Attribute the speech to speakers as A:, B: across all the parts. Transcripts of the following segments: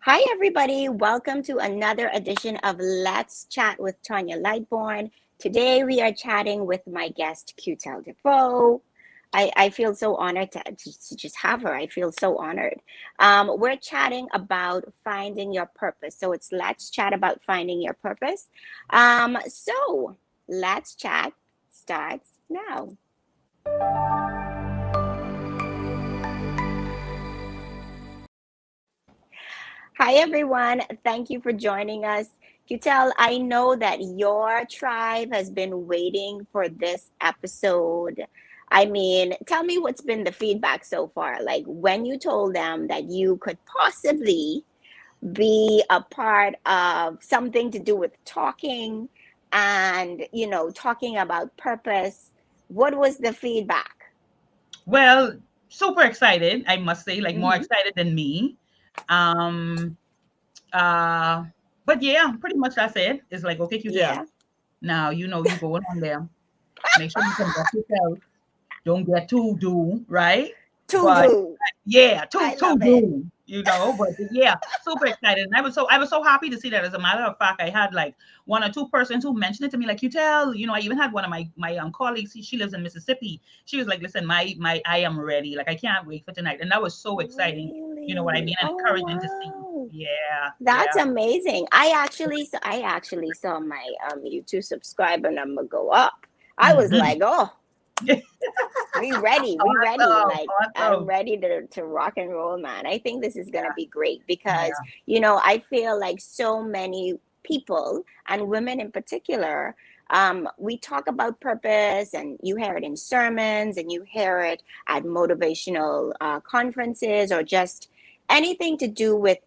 A: Hi, everybody. Welcome to another edition of Let's Chat with Tanya Lightborn. Today, we are chatting with my guest, Quetel Deveaux. I feel so honored to just have her. I feel so honored. We're chatting about finding your purpose. So it's Let's Chat about finding your purpose. So Let's Chat starts now. Hi, everyone. Thank you for joining us. Quetel, I know that your tribe has been waiting for this episode. I mean, tell me what's been the feedback so far. Like when you told them that you could possibly be a part of something to do with talking and, talking about purpose, what was the feedback?
B: Well, super excited, I must say, like more
A: Mm-hmm.
B: excited than me. Um, uh, but yeah, pretty much that's it. It's like, okay, Qtel.
A: Yeah.
B: Now, you going on there. Make sure you conduct yourself. Don't get too do, right?
A: To
B: But
A: do.
B: yeah,
A: I
B: too
A: love it.
B: do, but yeah, super excited. And I was so happy to see that. As a matter of fact, I had like one or two persons who mentioned it to me, like, I even had one of my colleagues. She lives in Mississippi. She was like, listen, my I am ready. Like, I can't wait for tonight. And that was so exciting. You know what I
A: Really?
B: mean? And
A: Oh,
B: encouraging to see.
A: wow.
B: Yeah,
A: That's
B: yeah.
A: amazing. I actually saw my YouTube subscriber number go up. I was
B: Hmm.
A: like, oh, we ready. We ready.
B: Awesome,
A: Like I'm
B: awesome.
A: ready to rock and roll, man. I think this is gonna
B: Yeah,
A: be great because,
B: yeah,
A: I feel like so many people and women in particular, we talk about purpose and you hear it in sermons and you hear it at motivational conferences or just anything to do with,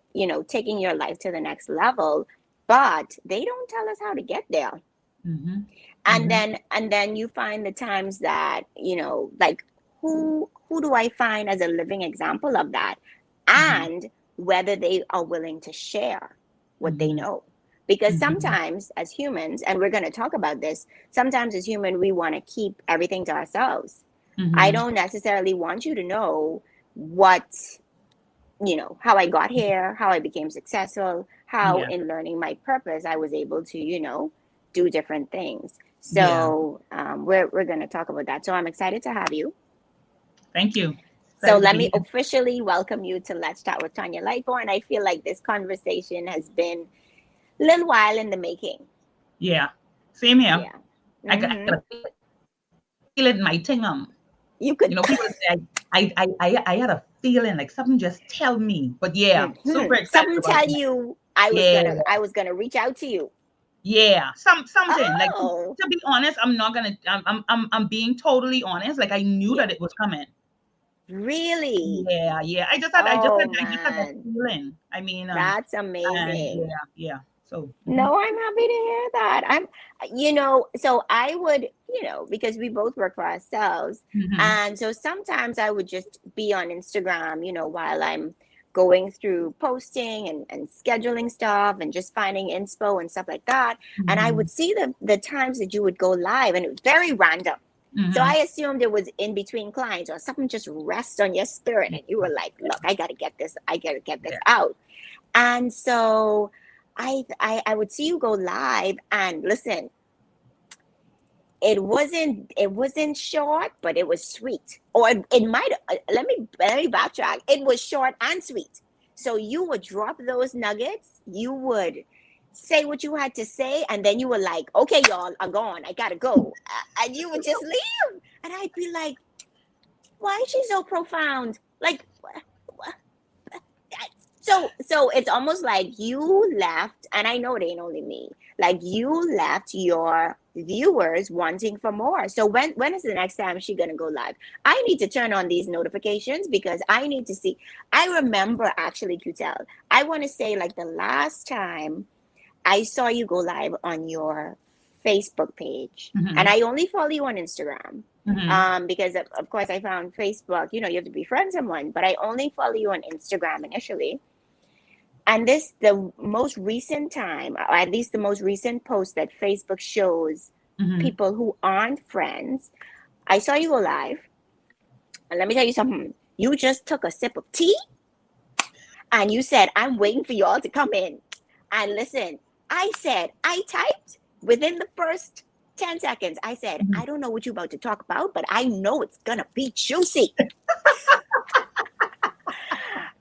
A: taking your life to the next level, but they don't tell us how to get there.
B: hmm
A: and
B: hmm
A: then and then you find the times that, like, who do I find as a living example of that,
B: hmm
A: and whether they are willing to share what they
B: hmm
A: know. Because
B: hmm
A: sometimes as humans, and we're going to talk about this, sometimes as human we want to keep everything to ourselves. I
B: hmm
A: don't necessarily want you to know what, how I got here, how I became successful, how
B: Yeah,
A: in learning my purpose I was able to, do different things.
B: yeah.
A: So we're going to talk about that. So I'm excited to have you.
B: Thank you.
A: So
B: Excited to
A: let
B: be
A: me
B: here.
A: officially welcome you to Let's Chat with Tanya Lightborn. I feel like this conversation has been a little while in the making.
B: Yeah, same here.
A: Yeah.
B: I
A: Mm-hmm.
B: gotta feel it in my tingum.
A: You
B: People
A: could.
B: say I had a feeling like something just tell me. But yeah, super excited
A: Something
B: about
A: tell
B: tonight.
A: you I was
B: Yeah,
A: gonna I was gonna reach out to you.
B: yeah. Something like,
A: Oh,
B: to be honest, I'm not gonna. I'm being totally honest. Like, I knew
A: yeah.
B: that it was coming.
A: Really?
B: Yeah, yeah.
A: Oh
B: I just had that
A: man,
B: feeling. I mean,
A: that's
B: and
A: amazing.
B: yeah, yeah. So,
A: No, I'm happy to hear that. So I would, because we both work for ourselves.
B: hmm
A: And so sometimes I would just be on Instagram, while I'm going through posting and scheduling stuff and just finding inspo and stuff like that. And I
B: hmm
A: would see the times that you would go live, and it was very random. So I
B: hmm
A: assumed it was in between clients or something just rest on your spirit. And you were like, look, I gotta get this
B: yeah.
A: out. And so I would see you go live, and listen, it wasn't short, but it was sweet. Or it might, let me backtrack. It was short and sweet. So you would drop those nuggets, you would say what you had to say, and then you were like, okay, y'all, I'm gone. I gotta go. And you would just leave. And I'd be like, why is she so profound? Like, so it's almost like you left, and I know it ain't only me, like you left your viewers wanting for more. So when is the next time she gonna go live? I need to turn on these notifications because I need to see. I remember, actually, Quetel, I want to say like the last time I saw you go live on your Facebook page, and
B: hmm
A: I only follow you on Instagram.
B: hmm
A: Because of course I found Facebook, you have to befriend someone, but I only follow you on Instagram initially. And this, the most recent time, or at least the most recent post that Facebook shows
B: hmm
A: people who aren't friends. I saw you go live, and let me tell you something. You just took a sip of tea, and you said, I'm waiting for you all to come in. And listen, I typed within the first 10 seconds. I said,
B: Mhm.
A: I don't know what you're about to talk about, but I know it's going to be juicy.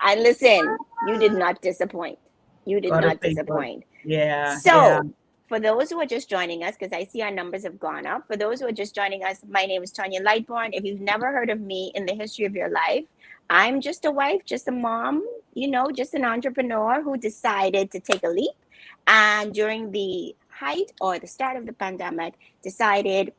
A: And listen, you did not disappoint. You did
B: God is
A: not
B: faithful.
A: disappoint.
B: Yeah, yeah.
A: So, for those who are just joining us, because I see our numbers have gone up, for those who are just joining us, my name is Tanya Lightborn. If you've never heard of me in the history of your life, I'm just a wife, just a mom, just an entrepreneur who decided to take a leap. And during the height or the start of the pandemic, decided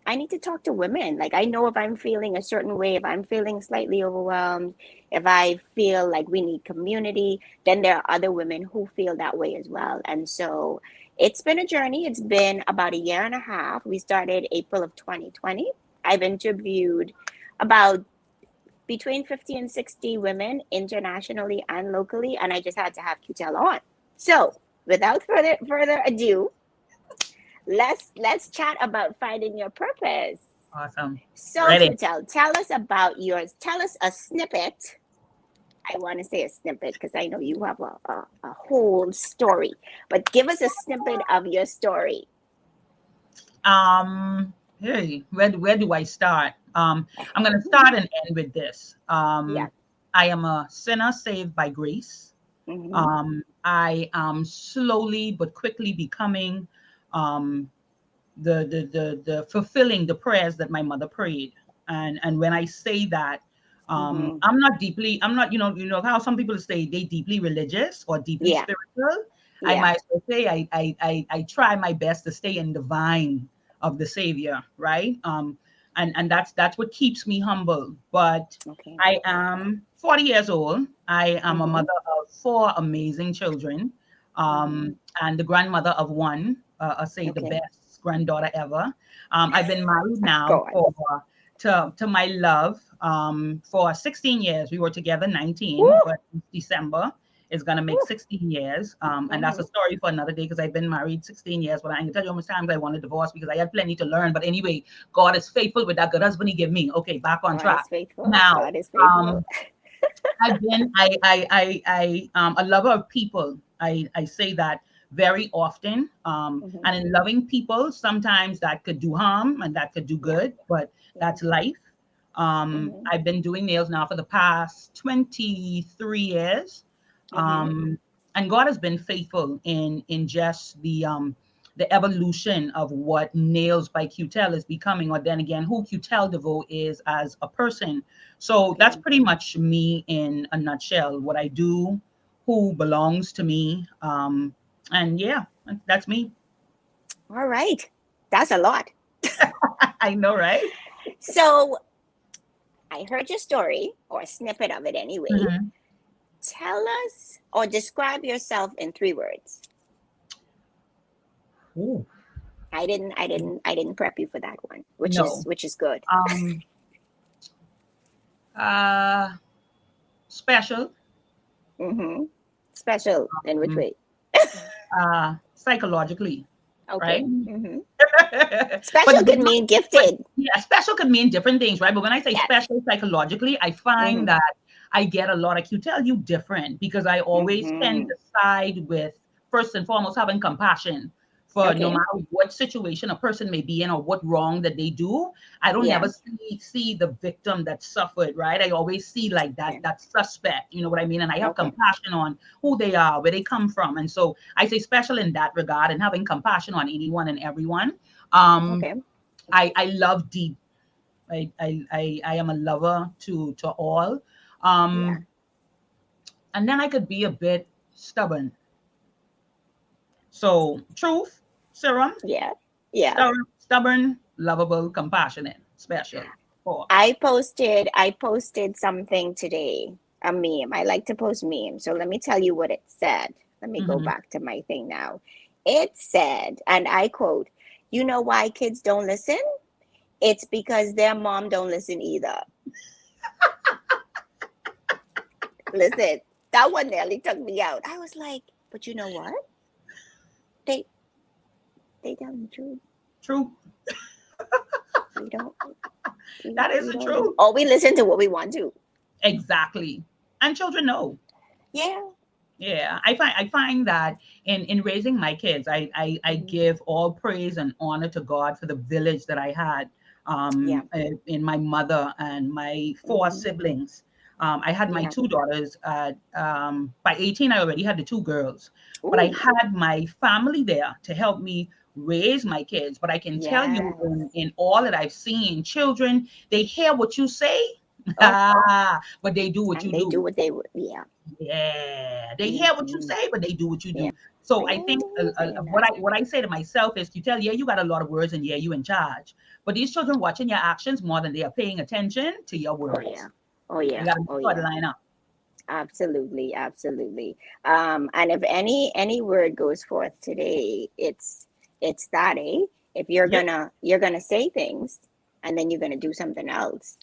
A: I need to talk to women. Like, I know if I'm feeling a certain way, if I'm feeling slightly overwhelmed, if I feel like we need community, then there are other women who feel that way as well. And so it's been a journey. It's been about a year and a half. We started April of 2020. I've interviewed about between 50 and 60 women internationally and locally, and I just had to have Quetel on. So without further ado, let's chat about finding your purpose.
B: Awesome.
A: So,
B: Ready.
A: Quintel, tell us about yours. Tell us a snippet. I want to say a snippet because I know you have a whole story, but give us a snippet of your story.
B: Hey, where do I start? I'm gonna start and end with this.
A: Yeah.
B: I am a sinner saved by grace.
A: Mm-hmm.
B: I am slowly but quickly becoming um the fulfilling the prayers that my mother prayed. And when I say that,
A: Mm-hmm.
B: I'm not, you know how some people say they deeply religious or deeply
A: Yeah.
B: spiritual. I
A: Yeah.
B: might as well say I try my best to stay in the vine of the Savior, right? And that's what keeps me humble. But
A: Okay.
B: I am 40 years old. I am a
A: Mm-hmm.
B: mother of four amazing children,
A: Mm-hmm.
B: and the grandmother of one, I say the
A: Okay.
B: best granddaughter ever. I've been married
A: Go
B: now
A: on.
B: for to my love for 16 years. We were together 19,
A: Woo!
B: but December is gonna make
A: Woo!
B: 16 years. And that's
A: Mm-hmm.
B: a story for another day because I've been married 16 years, but I can tell you how much times I want a divorce because I had plenty to learn. But anyway, God is faithful with that good husband He give me. Okay, back on
A: God is
B: track.
A: faithful.
B: Now,
A: God is faithful.
B: um, I've been a lover of people. I say that very often.
A: Mm-hmm.
B: And in loving people, sometimes that could do harm and that could do
A: Yeah.
B: good, but
A: Yeah.
B: that's life.
A: Mm-hmm.
B: I've been doing nails now for the past 23 years.
A: Mm-hmm.
B: Um, and God has been faithful in just the evolution of what Nails by Quetel is becoming, or then again, who Quetel Deveaux is as a person. So that's
A: Okay.
B: pretty much me in a nutshell. What I do, who belongs to me, and yeah, that's me.
A: All right. That's a lot.
B: I know, right?
A: So I heard your story or a snippet of it anyway.
B: Mhm.
A: Tell us or describe yourself in 3 words.
B: Ooh,
A: I didn't prep you for that one, which is
B: no.
A: which is good.
B: Um, uh, special,
A: Mm-hmm. Special in which
B: um,
A: way?
B: psychologically, right?
A: Okay. Mm-hmm.
B: But
A: Special could mean
B: but
A: gifted.
B: yeah, special could mean different things, right? But when I say
A: Yes.
B: special psychologically, I find
A: Mm-hmm.
B: that I get a lot of, you tell you different because I always tend
A: Mm-hmm.
B: to side with, first and foremost, having compassion for no
A: Okay.
B: matter what situation a person may be in or what wrong that they do. I don't
A: Yeah.
B: never see the victim that suffered, right? I always see like
A: Okay.
B: that suspect, you know what I mean? And I have
A: Okay.
B: compassion on who they are, where they come from. And so I say special in that regard and having compassion on anyone and everyone. Um,
A: Okay.
B: I love deep. I am a lover to all.
A: Yeah.
B: Um, and then I could be a bit stubborn. So truth, serum,
A: Yeah. Yeah.
B: stubborn, lovable, compassionate, special. Four.
A: I posted something today, a meme. I like to post memes. So let me tell you what it said. Let me go
B: Mm-hmm.
A: back to my thing now. It said, and I quote, "You know why kids don't listen? It's because their mom don't listen either." Listen, that one nearly took me out. I was like, but you know what? They they tell the truth.
B: True.
A: We don't
B: That is
A: we
B: the
A: don't listen.
B: truth.
A: Or we listen to what we want to.
B: Exactly. And children know.
A: Yeah.
B: Yeah, I find that in raising my kids, I
A: Mhm.
B: give all praise and honor to God for the village that I had,
A: Yeah.
B: in my mother and my four
A: Hmm.
B: siblings. I had my
A: Yeah.
B: two daughters. By 18, I already had the two girls, but I
A: Ooh.
B: had my family there to help me raise my kids. But I can tell you,
A: Yes.
B: in all that I've seen, children, they hear what you say,
A: Oh,
B: but they do what
A: and
B: you
A: they do
B: do.
A: what they would. Yeah.
B: Yeah, they hear what you
A: Hmm.
B: say, but they do what you
A: Yeah.
B: do. So I think,
A: Oh, very
B: what
A: nice.
B: I say to myself is, you tell, yeah, you got a lot of words, and yeah, you in charge. But these children watching your actions more than they are paying attention to your
A: Oh yeah.
B: words.
A: Oh
B: You
A: yeah.
B: got to make
A: Oh
B: sure to
A: yeah.
B: line up.
A: Absolutely. Absolutely. And if any word goes forth today, it's that, eh? If
B: Yep,
A: you're gonna say things and then you're gonna do something else.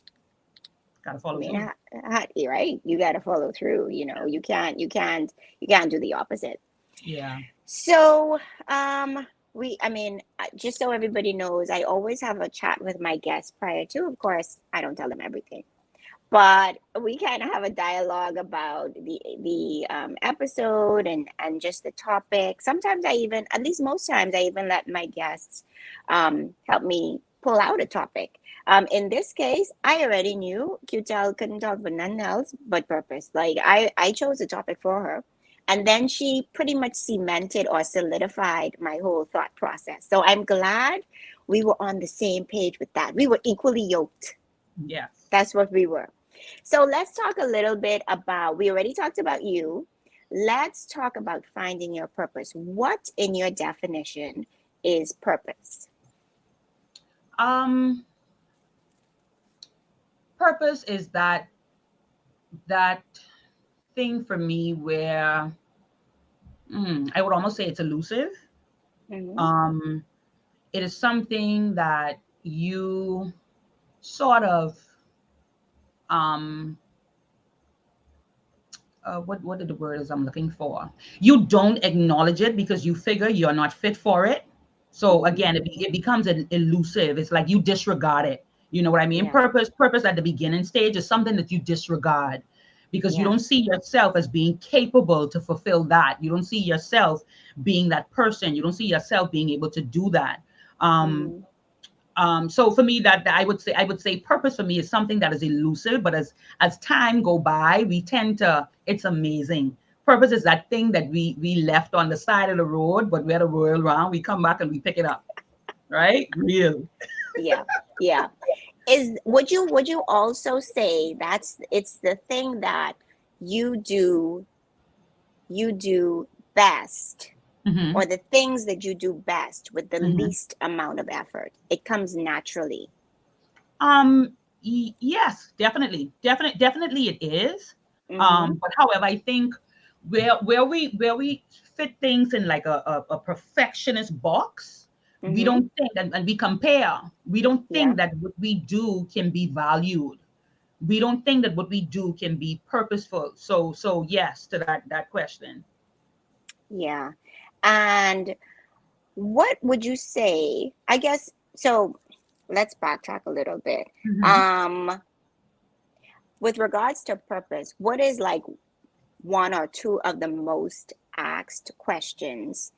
B: got to
A: I
B: follow
A: mean,
B: through.
A: right? You got to follow through. You can't do the opposite.
B: Yeah.
A: So, I mean, just so everybody knows, I always have a chat with my guests prior to. Of course, I don't tell them everything, but we kind of have a dialogue about the episode and just the topic. Sometimes I even, at least most times, I even let my guests help me pull out a topic. In this case, I already knew Quetel couldn't talk about nothing else but purpose. Like I chose a topic for her, and then she pretty much cemented or solidified my whole thought process. So I'm glad we were on the same page with that. We were equally yoked.
B: Yes.
A: That's what we were. So let's talk a little bit about, we already talked about you. Let's talk about finding your purpose. What, in your definition, is purpose?
B: Um, Purpose is that thing for me where, I would almost say it's elusive.
A: Hmm.
B: Um, it is something that you sort of, um what are the words I'm looking for? You don't acknowledge it because you figure you're not fit for it. So
A: Hmm.
B: again, it becomes an elusive. It's like you disregard it. You know what I mean?
A: Yeah,
B: Purpose at the beginning stage is something that you disregard because you
A: yeah.
B: don't see yourself as being capable to fulfill that. You don't see yourself being that person. You don't see yourself being able to do that. Um,
A: Hmm.
B: so for me, that I would say purpose for me is something that is elusive, but as time go by, we tend to, it's amazing. Purpose is that thing that we left on the side of the road, but we had a whirl around, we come back and we pick it up, right? Real.
A: Yeah, yeah. Would you also say that's it's the thing that you do you do best,
B: Hmm.
A: or the things that you do best with the
B: Hmm.
A: least amount of effort? It comes naturally.
B: Yes, definitely it is.
A: Mm-hmm.
B: But however, I think where we fit things in like a perfectionist box, we
A: Mm-hmm.
B: don't think, and we compare. We don't
A: Yeah.
B: think that what we do can be valued. We don't think that what we do can be purposeful. So yes to that question.
A: Yeah. And what would you say? I guess so. Let's backtrack a little bit.
B: Hmm.
A: Um, with regards to purpose, what is like one or two of the most asked questions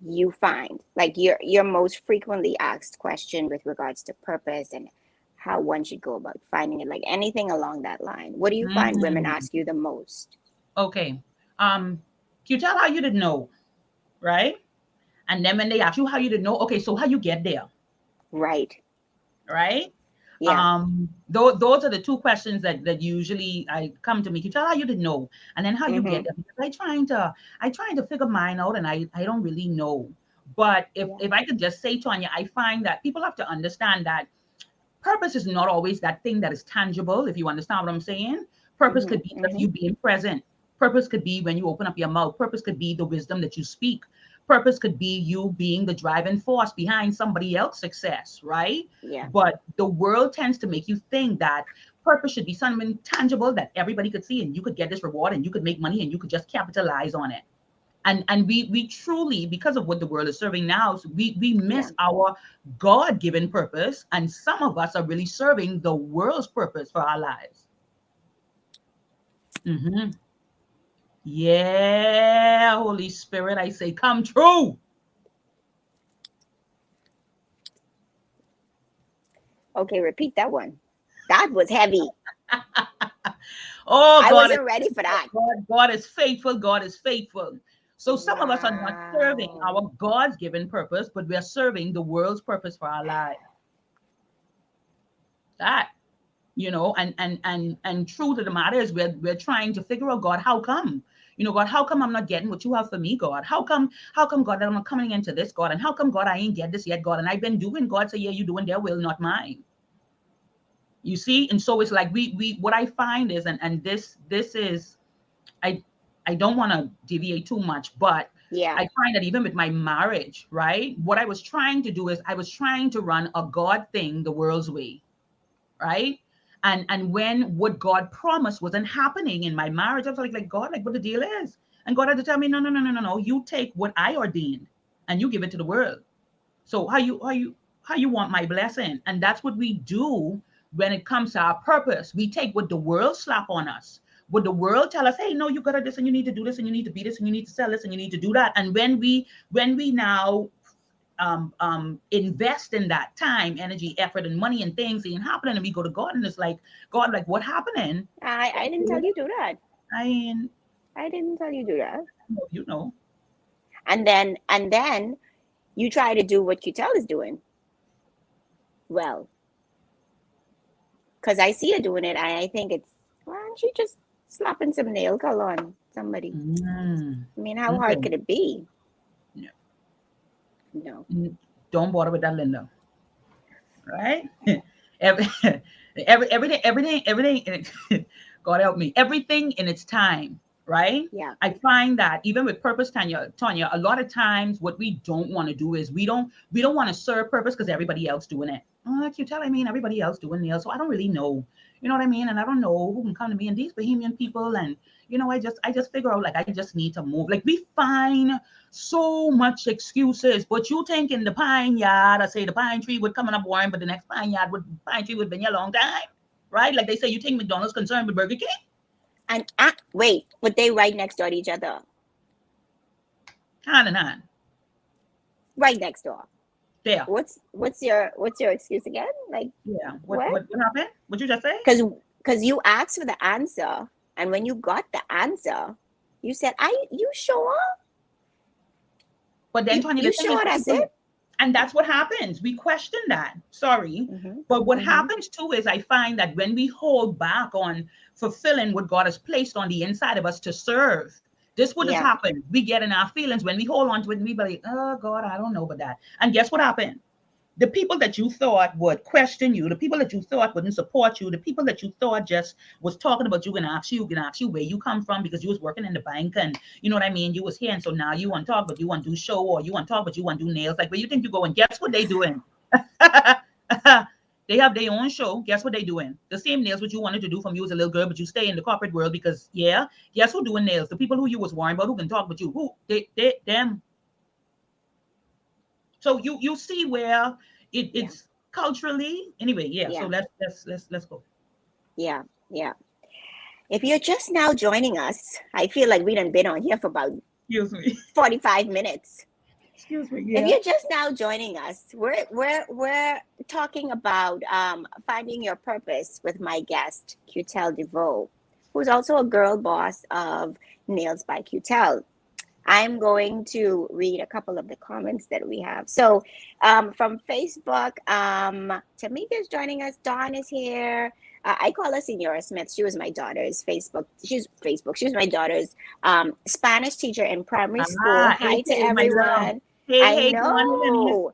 A: you find? Like your most frequently asked question with regards to purpose and how one should go about finding it, like anything along that line. What do you find women
B: Hmm.
A: ask you the most?
B: Okay. Um, can you tell how you didn't know, right? And then when they ask you how you didn't know, okay, so how you get there,
A: Right.
B: right?
A: Yeah.
B: Those are the two questions that usually I come to me. Can you tell how you didn't know, and then how you get
A: Mm-hmm.
B: there? Because I trying to figure mine out, and I don't really know. But if
A: Yeah.
B: if I could just say, Tanya, I find that people have to understand that purpose is not always that thing that is tangible, if you understand what I'm saying. Purpose
A: Mm-hmm.
B: could be just
A: Mm-hmm.
B: you being present. Purpose could be when you open up your mouth. Purpose could be the wisdom that you speak. Purpose could be you being the driving force behind somebody else's success, right?
A: Yeah.
B: But the world tends to make you think that purpose should be something tangible that everybody could see, and you could get this reward, and you could make money, and you could just capitalize on it. And we truly, because of what the world is serving now, so we
A: Yeah.
B: miss our God-given purpose, and some of us are really serving the world's purpose for our lives. Hmm. Yeah, Holy Spirit, I say, come true.
A: Okay, repeat that one. That was heavy.
B: Oh,
A: I
B: God is
A: wasn't ready for that.
B: God is faithful. God is faithful. So some of us are not serving
A: Wow.
B: our God's given purpose, but we are serving the world's purpose for our life. That, and truth of the matter is we're trying to figure out, God, how come? God, how come I'm not getting what you have for me, God? How come, God, that I'm not coming into this, God? And how come, God, I ain't get this yet, God? And I've been doing, God, say, yeah, you doing their will, not mine. You see? And so it's like we what I find is, and this is, I I don't want to deviate too much, but
A: Yeah.
B: I find that even with my marriage, right? What I was trying to do is I was trying to run a God thing the world's way, right? And when what God promised wasn't happening in my marriage, I was like God, like what the deal is? And God had to tell me, no, no, no, no, no, no. You take what I ordained and you give it to the world. So how you want my blessing? And that's what we do when it comes to our purpose. We take what the world slap on us. What the world tell us, hey, no, you gotta this and you need to do this and you need to be this and you need to sell this and you need to do that. And when we now invest in that time, energy, effort, and money and things ain't happening, and we go to God and it's like, God, like what happening?
A: I didn't tell you do that.
B: I ain't,
A: I didn't tell you do that.
B: you know.
A: And then you try to do what Quetel is doing. Well, because I see her doing it, I think it's, well, she just slapping some nail color on somebody.
B: Mm,
A: I mean, how hard
B: okay.
A: could it be?
B: Yeah.
A: No.
B: Don't bother with that, Linda. Right? every, everything. God help me. Everything in its time, right?
A: Yeah.
B: I find that even with purpose, Tanya, a lot of times what we don't want to do is we don't want to serve purpose because everybody else doing it. Oh, like you tell, I mean, everybody else doing nails, so I don't really know. You know what I mean? And I don't know who can come to me. And these Bohemian people, and I just figure out like I just need to move. Like we find so much excuses. But you think in the pine yard, I say the pine tree would coming up warm, but the next pine tree would been here a long time, right? Like they say, you think McDonald's concerned with Burger King?
A: And wait, but they right next door to each other.
B: Hand in hand,
A: Right next door.
B: there.
A: What's your excuse again? Like
B: Yeah. What
A: what?
B: what what happened? What you just say?
A: Because you asked for the answer, and when you got the answer, you said, "I you sure?
B: But then, Tony, the
A: You
B: thing is,
A: sure
B: the
A: that's
B: people,
A: it?"
B: and that's what happens. We question that. Sorry.
A: Mm-hmm.
B: But what
A: Mm-hmm.
B: happens too is I find that when we hold back on fulfilling what God has placed on the inside of us to serve, this what has
A: Yeah.
B: happened. We get in our feelings when we hold on to it and we be like, oh God, I don't know about that. And guess what happened? The people that you thought would question you, the people that you thought wouldn't support you, the people that you thought just was talking about you can ask you where you come from because you was working in the bank and you know what I mean, you was here and so now you want to talk but you want to do show or you want to talk but you want to do nails. Like where you think you going? Guess what they doing? They have their own show. Guess what they doing? The same nails what you wanted to do from you as a little girl, but you stay in the corporate world because yeah, guess who doing nails? The people who you was worrying about who can talk but you. Who? Them. So you see where
A: Yeah.
B: it's culturally anyway. Yeah. So
A: Yeah.
B: let's go.
A: Yeah. Yeah. If you're just now joining us, I feel like we done been on here for about
B: Excuse me.
A: 45 minutes.
B: Excuse me.
A: If
B: Yeah.
A: you're just now joining us, we're talking about finding your purpose with my guest, Quetel Deveaux, who's also a girl boss of Nails by Quetel. I'm going to read a couple of the comments that we have. So, from Facebook, Tamika is joining us. Dawn is here. I call her Senora Smith. She was my daughter's Facebook. She's Facebook. She was my daughter's Spanish teacher in primary school.
B: Ah,
A: Hi to
B: AK, my love.
A: everyone.
B: Hey,
A: I
B: hey, go on, Denise.
A: know.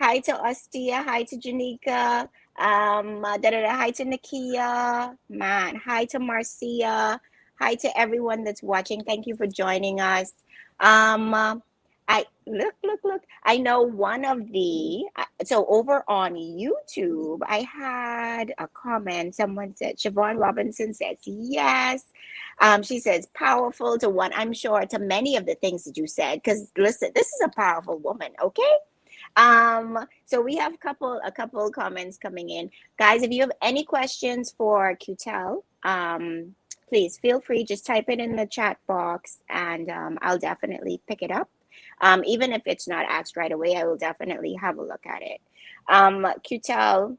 A: Hi to Ostia. Hi to Janika. Hi to Nakia. Man. Hi to Marcia. Hi to everyone that's watching. Thank you for joining us. Um, I look. I know one of the so over on YouTube, I had a comment. Someone said Siobhan Robinson says yes. She says powerful to one. I'm sure to many of the things that you said. Because listen, this is a powerful woman. Okay. So we have a couple comments coming in, guys. If you have any questions for Quetel, please feel free. Just type it in the chat box, and I'll definitely pick it up. Even if it's not asked right away, I will definitely have a look at it. Quetel,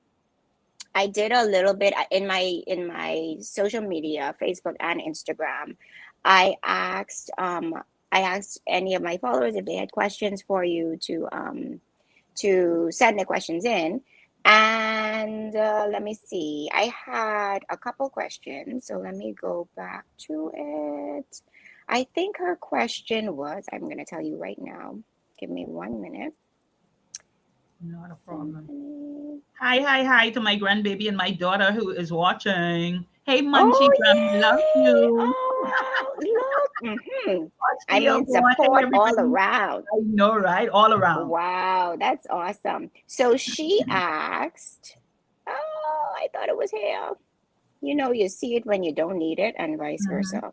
A: I did a little bit in my social media, Facebook and Instagram. I asked I asked any of my followers if they had questions for you to send the questions in. And let me see. I had a couple questions, so let me go back to it. I think her question was, I'm going to tell you right now. Give me 1 minute.
B: Not a problem.
A: Symphony.
B: Hi to my grandbaby and my daughter who is watching. Hey, Munchie,
A: Oh,
B: love
A: yay!
B: you.
A: Oh, wow. Look.
B: What's
A: I
B: the
A: mean,
B: boy? Hey,
A: support all
B: everybody.
A: around.
B: I know, right? All around.
A: Wow, that's awesome. So she asked, oh, I thought it was hair. You know, you see it when you don't need it, and vice
B: Mhm,
A: versa.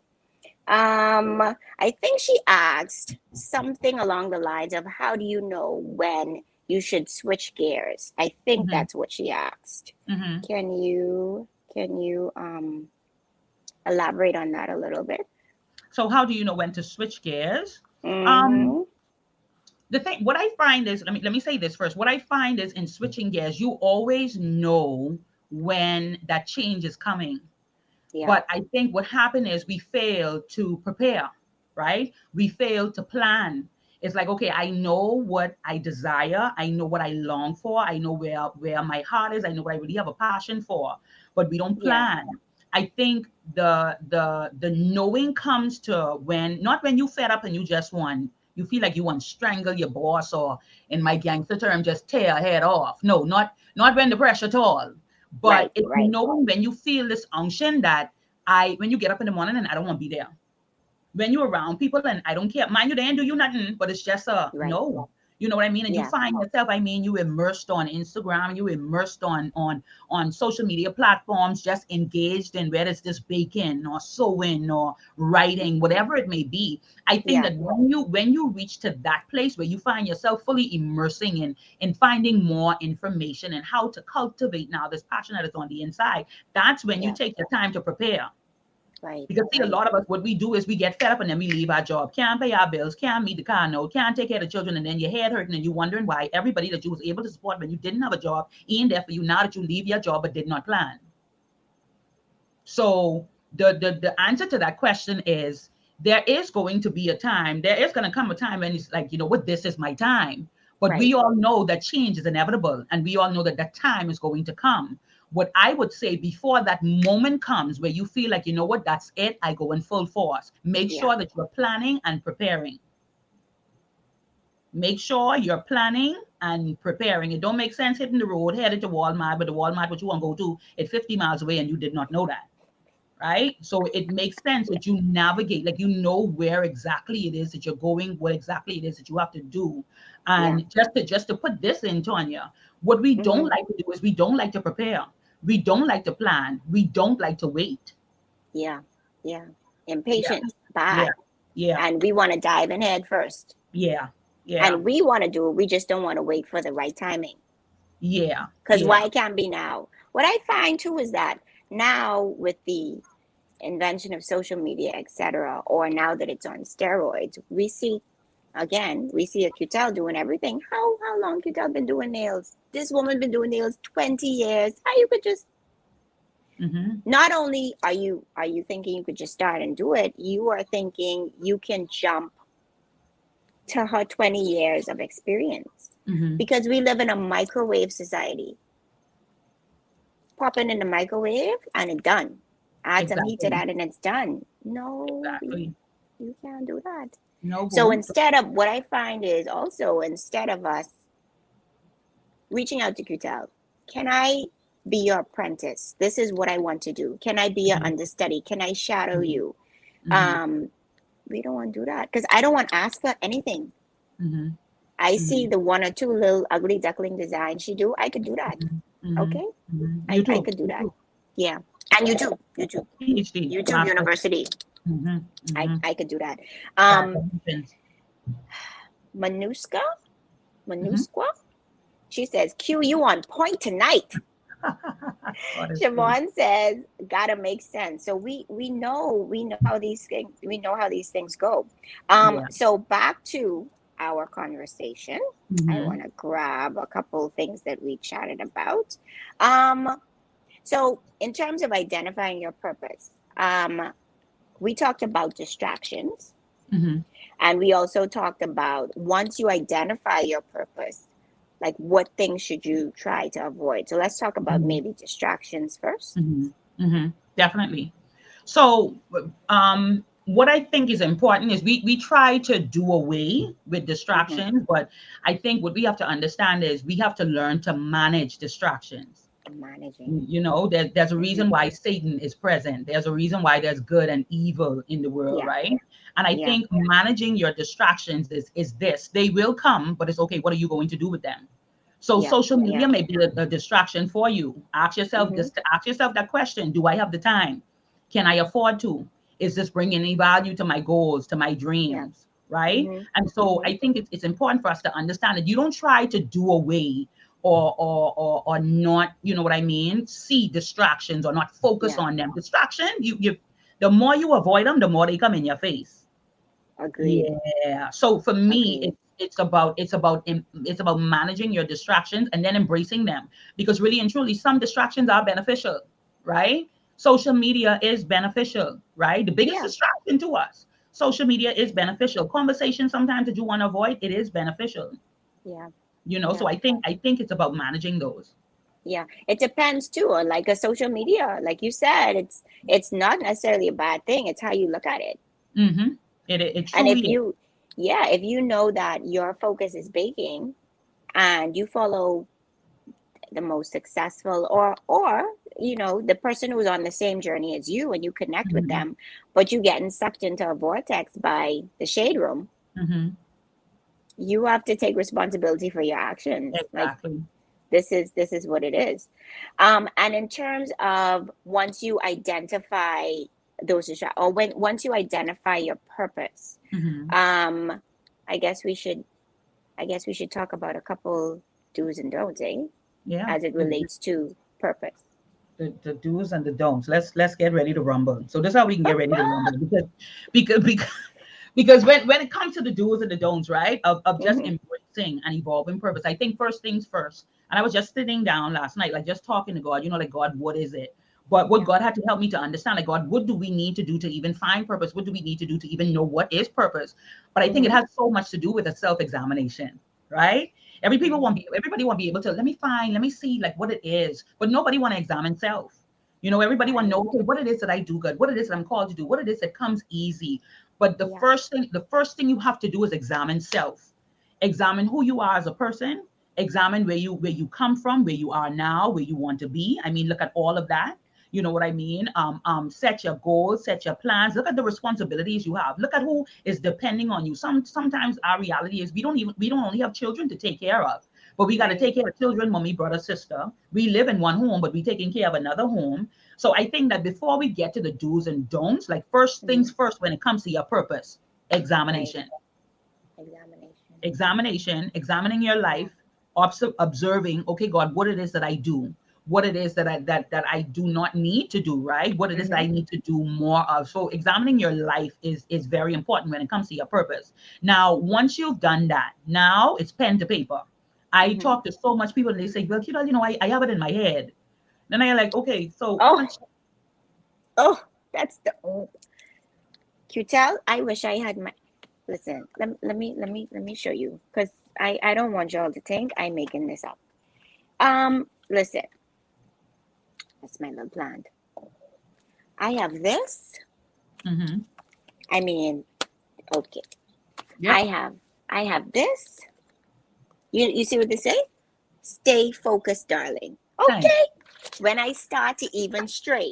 A: I think she asked something along the lines of how do you know when you should switch gears? I think
B: mhm,
A: that's what she asked.
B: mhm.
A: Can you elaborate on that a little bit?
B: So how do you know when to switch gears? Um,
A: Mm-hmm.
B: the thing, what I find is, let me say this first. What I find is in switching gears, you always know when that change is coming.
A: Yeah,
B: But I think what happened is we fail to prepare, right? We fail to plan. It's like, okay, I know what I desire. I know what I long for. I know where my heart is. I know what I really have a passion for, but we don't
A: yeah,
B: plan. I think the knowing comes to when, not when you fed up and you just want, you feel like you want to strangle your boss, or in my gangster term, just tear a head off. No, not when the pressure at all. But
A: right,
B: it's
A: right,
B: knowing when you feel this unction that when you get up in the morning and I don't want to be there. When you're around people and I don't care, mind you, they ain't do you nothing, but it's just a
A: right.
B: no. You know what I mean? And you
A: Yeah,
B: find yourself, I mean, you immersed on Instagram, you immersed on social media platforms, just engaged in whether it's just baking or sewing or writing, whatever it may be. I think
A: yeah,
B: that when you reach to that place where you find yourself fully immersing in finding more information and how to cultivate now this passion that is on the inside, that's when you
A: yeah.
B: take your time to prepare.
A: Right,
B: Because see, a
A: right.
B: lot of us, what we do is we get fed up and then we leave our job. Can't pay our bills, can't meet the car note, can't take care of the children, and then your head hurting and you wondering why everybody that you was able to support when you didn't have a job ain't there for you now that you leave your job but did not plan. So the answer to that question is there is going to be a time, there is going to come a time when it's like, you know what, this is my time. But
A: Right.
B: we all know that change is inevitable and we all know that that time is going to come. What I would say before that moment comes where you feel like, you know what, that's it, I go in full force. Make
A: Yeah.
B: sure that you're planning and preparing. Make sure you're planning and preparing. It don't make sense hitting the road, headed to Walmart, but the Walmart what you want to go to, it's 50 miles away and you did not know that, right? So it makes sense
A: Yeah.
B: that you navigate, like you know where exactly it is that you're going, what exactly it is that you have to do.
A: Yeah.
B: And just to put this in, Tanya, what we don't
A: Mm-hmm.
B: like to do is we don't like to prepare. We don't like to plan. We don't like to wait.
A: Yeah. Yeah.
B: Yeah,
A: Impatient,
B: yeah,
A: bad.
B: yeah,
A: And we want to dive in head first.
B: yeah, yeah,
A: And we want to do it. We just don't want to wait for the right timing.
B: yeah,
A: Because
B: yeah.
A: why can't be now? What I find too is that now with the invention of social media, etc., or now that it's on steroids, we see again, we see a Quetel doing everything. How long Quetel been doing nails? This woman been doing nails 20 years. How you could just
B: Mm-hmm.
A: not only are you thinking you could just start and do it, you are thinking you can jump to her 20 years of experience
B: Mm-hmm.
A: because we live in a microwave society. Pop it in the microwave and it's done. Add some heat to
B: Exactly.
A: that and it's done. No,
B: Exactly.
A: you can't do that.
B: No,
A: So
B: boo.
A: instead of what I find is also instead of us reaching out to Quetel, can I be your apprentice? This is what I want to do. Can I be your
B: Mm-hmm.
A: understudy? Can I shadow you?
B: Mm-hmm.
A: Um, we don't want to do that because I don't want to ask for anything.
B: Mm-hmm.
A: I
B: Mm-hmm.
A: see the one or two little ugly duckling design she do. I could do that.
B: Mm-hmm.
A: Okay,
B: Mm-hmm. You
A: I
B: too.
A: could do
B: You
A: that.
B: too.
A: Yeah, and you too,
B: PhD,
A: YouTube
B: master.
A: University.
B: Mm-hmm. Mm-hmm.
A: I could do that.
B: That
A: Um,
B: happens.
A: Manuska,
B: Mm-hmm.
A: Manusqua. She says, "Q, you on point tonight."
B: God is good.
A: Siobhan says, "Gotta make sense." So we know how these things go.
B: Yeah.
A: So back to our conversation. I
B: Mm-hmm.
A: want to grab a couple things that we chatted about. Um, so in terms of identifying your purpose, we talked about distractions,
B: Mm-hmm.
A: and we also talked about once you identify your purpose, like what things should you try to avoid. So let's talk about
B: Mm-hmm.
A: maybe distractions first.
B: Mm-hmm. Mm-hmm. Definitely. So, what I think is important is we try to do away with
A: Mm-hmm.
B: distractions, but I think what we have to understand is we have to learn to manage distractions.
A: Managing.
B: There's a
A: Mm-hmm.
B: reason why Satan is present. There's a reason why there's good and evil in the world,
A: Yeah.
B: right? And I
A: Yeah.
B: think managing your distractions is this. They will come, but it's okay. What are you going to do with them? So
A: Yeah.
B: social
A: Yeah.
B: media may be a distraction for you.
A: Mm-hmm.
B: Ask yourself that question. Do I have the time? Can I afford to? Is this bringing any value to my goals, to my
A: Yeah.
B: dreams? Right.
A: Mm-hmm.
B: And so
A: Mm-hmm.
B: I think it's important for us to understand that you don't try to do away or not, you know what I mean? See distractions or not focus
A: Yeah.
B: on them. Distraction, you the more you avoid them, the more they come in your face.
A: Agreed.
B: Yeah. So for me,
A: Agreed.
B: it's about managing your distractions and then embracing them, because really and truly some distractions are beneficial, right? Social media is beneficial, right? The biggest
A: Yeah.
B: distraction to us. Social media is beneficial. Conversation sometimes that you want to avoid, it is beneficial.
A: Yeah.
B: So
A: Yeah.
B: I think it's about managing those.
A: Yeah. It depends too on like a social media. Like you said, it's not necessarily a bad thing. It's how you look at it.
B: Mm-hmm. It
A: And if
B: truly is.
A: you, yeah, if you know that your focus is baking and you follow the most successful, or the person who's on the same journey as you and you connect with
B: Mm-hmm.
A: them, but you getting sucked into a vortex by the shade room,
B: Mm-hmm.
A: you have to take responsibility for your actions. Like
B: Exactly.
A: this is what it is. And in terms of once you identify or when once you identify your purpose,
B: Mm-hmm.
A: um I guess we should talk about a couple do's and don'ts,
B: Yeah.
A: as it relates to purpose.
B: The do's and the don'ts. Let's get ready to rumble. So this is how we can get ready to rumble, because because when it comes to the do's and the don'ts, right, of just
A: Hmm.
B: embracing and evolving purpose, I think first things first. And I was just sitting down last night, like just talking to God, like, God, what is it? But what
A: Yeah.
B: God had to help me to understand, like, God, what do we need to do to even find purpose? What do we need to do to even know what is purpose? But I think it
A: Hmm.
B: has so much to do with a self-examination, right?
A: Hmm.
B: Everybody won't be able to, let me see like what it is, but nobody want to examine self. Everybody want to
A: Right.
B: know, okay, what it is that I do good, what it is that I'm called to do, what it is that comes easy. But the
A: Yeah.
B: first thing you have to do is examine self. Examine who you are as a person. Examine where you come from, where you are now, where you want to be. I mean, look at all of that. You know what I mean? Set your goals, set your plans. Look at the responsibilities you have. Look at who is depending on you. Sometimes our reality is we don't only have children to take care of, but we got to
A: Right.
B: take care of children, mommy, brother, sister. We live in one home, but we taking care of another home. So I think that before we get to the do's and don'ts, like first
A: Hmm.
B: things first, when it comes to your purpose,
A: Right.
B: examination.
A: Examination.
B: Examining your
A: Yeah.
B: life, observing, okay, God, what it is that I do, what it is that I do not need to do, right? What it is that
A: Hmm.
B: I need to do more of. So examining your life is very important when it comes to your purpose. Now, once you've done that, now it's pen to paper. I
A: Hmm.
B: talk to so much people and they say, well, I have it in my head. Then I like, okay, so how
A: Oh,
B: much?
A: oh, that's the Quetel. I wish I had my. Listen, let me show you, because I don't want y'all to think I'm making this up. Listen, that's my little plant. I have this.
B: Mm-hmm.
A: I mean, okay. I
B: Yep.
A: have I have this. You see what they say? Stay focused, darling.
B: Thanks.
A: Okay. When I start to even stray,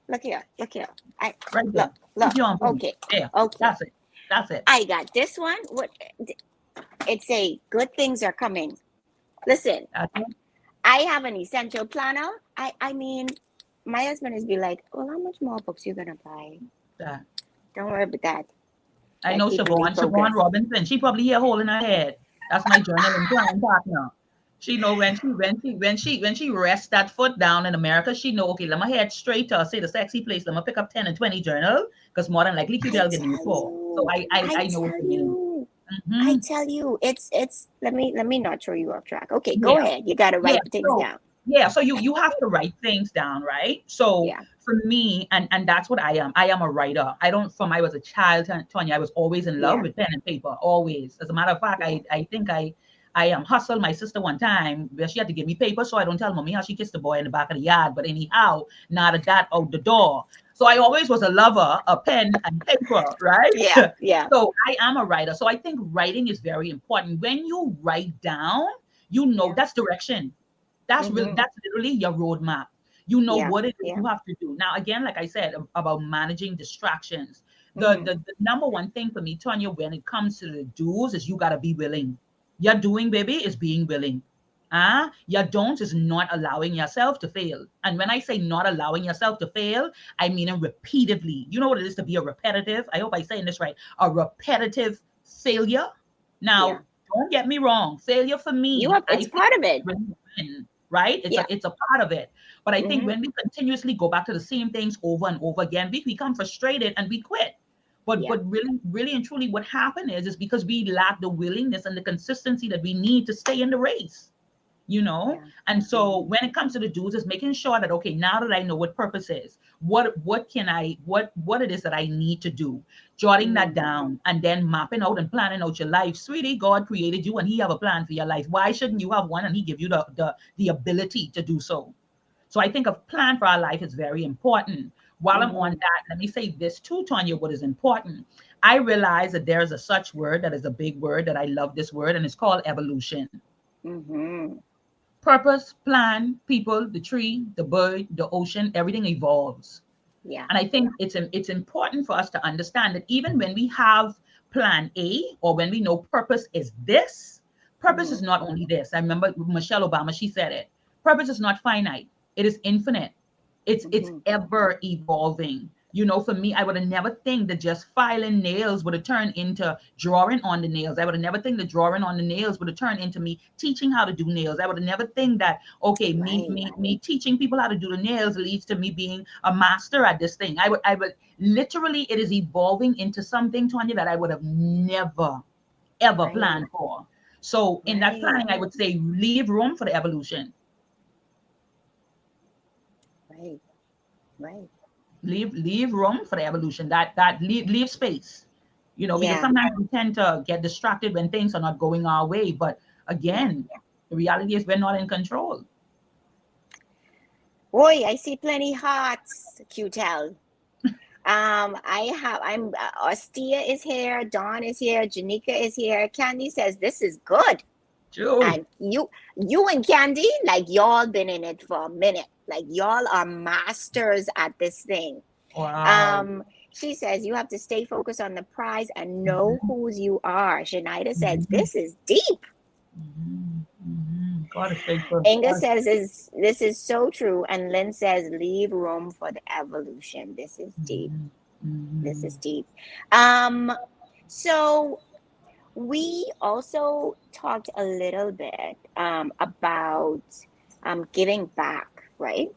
A: look here, look here. I
B: Right there.
A: look.
B: Keep you on point.
A: Okay,
B: There.
A: okay.
B: That's it. That's it.
A: I got this one. What it say? Good things are coming. Listen,
B: That's it.
A: I have an essential planner. I mean, my husband is be like, well, how much more books you gonna buy?
B: That.
A: Don't worry about that.
B: I
A: That
B: know
A: keeping me
B: Siobhan
A: focused.
B: Robinson. She probably here holding her head. That's my journaling plan partner. She know when she rests that foot down in America, she know, okay, let me head straight to say the sexy place. Let me pick up 10 and 20 journal because more than likely
A: I
B: Quetel get me
A: tell
B: for. So
A: you,
B: I know what you mean.
A: I
B: Hmm.
A: tell you, it's let me not throw you off track. Okay, go
B: Yeah.
A: ahead. You got to
B: Yeah.
A: write things
B: So
A: down.
B: yeah, so you have to write things down, right? So
A: Yeah,
B: for me, and that's what I am. I am a writer. I don't from I was a child, Tanya, I was always in love
A: yeah,
B: with pen and paper. Always. As a matter of fact,
A: yeah.
B: I think I hustled my sister one time where she had to give me paper so I don't tell mommy how she kissed the boy in the back of the yard. But anyhow, now that out the door. So I always was a lover of pen and paper, right?
A: Yeah, yeah.
B: So I am a writer. So I think writing is very important. When you write down, you know
A: Yeah.
B: that's direction.
A: Mm-hmm.
B: That's literally your roadmap. You know
A: Yeah,
B: what it is
A: yeah.
B: you have to do. Now, again, like I said about managing distractions,
A: Mm-hmm.
B: the number one thing for me, Tanya, when it comes to the do's, is you gotta be willing. Your doing, baby, is being willing. Your don't is not allowing yourself to fail. And when I say not allowing yourself to fail, I mean it repeatedly. You know what it is to be a repetitive, I hope I'm saying this right, a repetitive failure.
A: Yeah.
B: Now, don't get me wrong. Failure for
A: You
B: me,
A: up?
B: I
A: It's
B: think
A: part of it.
B: when you win, right?
A: Yeah.
B: It's a part of it. But I think
A: Mm-hmm.
B: when we continuously go back to the same things over and over again, we become frustrated and we quit.
A: Yeah.
B: But really and truly, what happened is because we lack the willingness and the consistency that we need to stay in the race, you know.
A: Yeah.
B: And so
A: Mm-hmm.
B: when it comes to the do's, is making sure that, okay, now that I know what purpose is, what can I what it is that I need to do, jotting that
A: Mm-hmm.
B: down and then mapping out and planning out your life. Sweetie, God created you and he have a plan for your life. Why shouldn't you have one and he give you the ability to do so? So I think a plan for our life is very important. While I'm on
A: Mm-hmm.
B: that, let me say this too, Tanya, what is important. I realize that there's a such word that is a big word that I love this word, and it's called evolution.
A: Mm-hmm.
B: Purpose, plan, people, the tree, the bird, the ocean, everything evolves.
A: Yeah.
B: And I think it's important for us to understand that even when we have plan A or when we know purpose is this, purpose is
A: Mm-hmm.
B: not only this. I remember Michelle Obama, she said it. Purpose is not finite. It is infinite. It's
A: Mm-hmm.
B: ever evolving. You know, for me, I would have never think that just filing nails would have turned into drawing on the nails. I would have never think that drawing on the nails would have turned into me teaching how to do nails. I would have never think that, okay,
A: Right.
B: me teaching people how to do the nails leads to me being a master at this thing. I would literally, it is evolving into something, Tanya, that I would have never ever
A: Right.
B: planned for. So in that
A: Right.
B: planning, I would say leave room for the evolution.
A: Right. Right.
B: Leave room for the evolution. That leave space. You know, because
A: Yeah.
B: sometimes we tend to get distracted when things are not going our way. But
A: Yeah.
B: again, the reality is we're not in control.
A: Boy, I see plenty hearts, Quetel. Ostia is here, Dawn is here, Janika is here. Candy says this is good.
B: True.
A: And you and Candy, like y'all been in it for a minute. Like y'all are masters at this thing.
B: Wow.
A: She says you have to stay focused on the prize and know
B: Mhm,
A: whose you are. Shanaida says
B: mhm,
A: this is deep.
B: God is faithful.
A: Inga
B: God is
A: says is this is so true. And Lynn says leave room for the evolution. This is deep.
B: mhm,
A: This is
B: mhm,
A: deep. Um, so we also talked a little bit about giving back, right?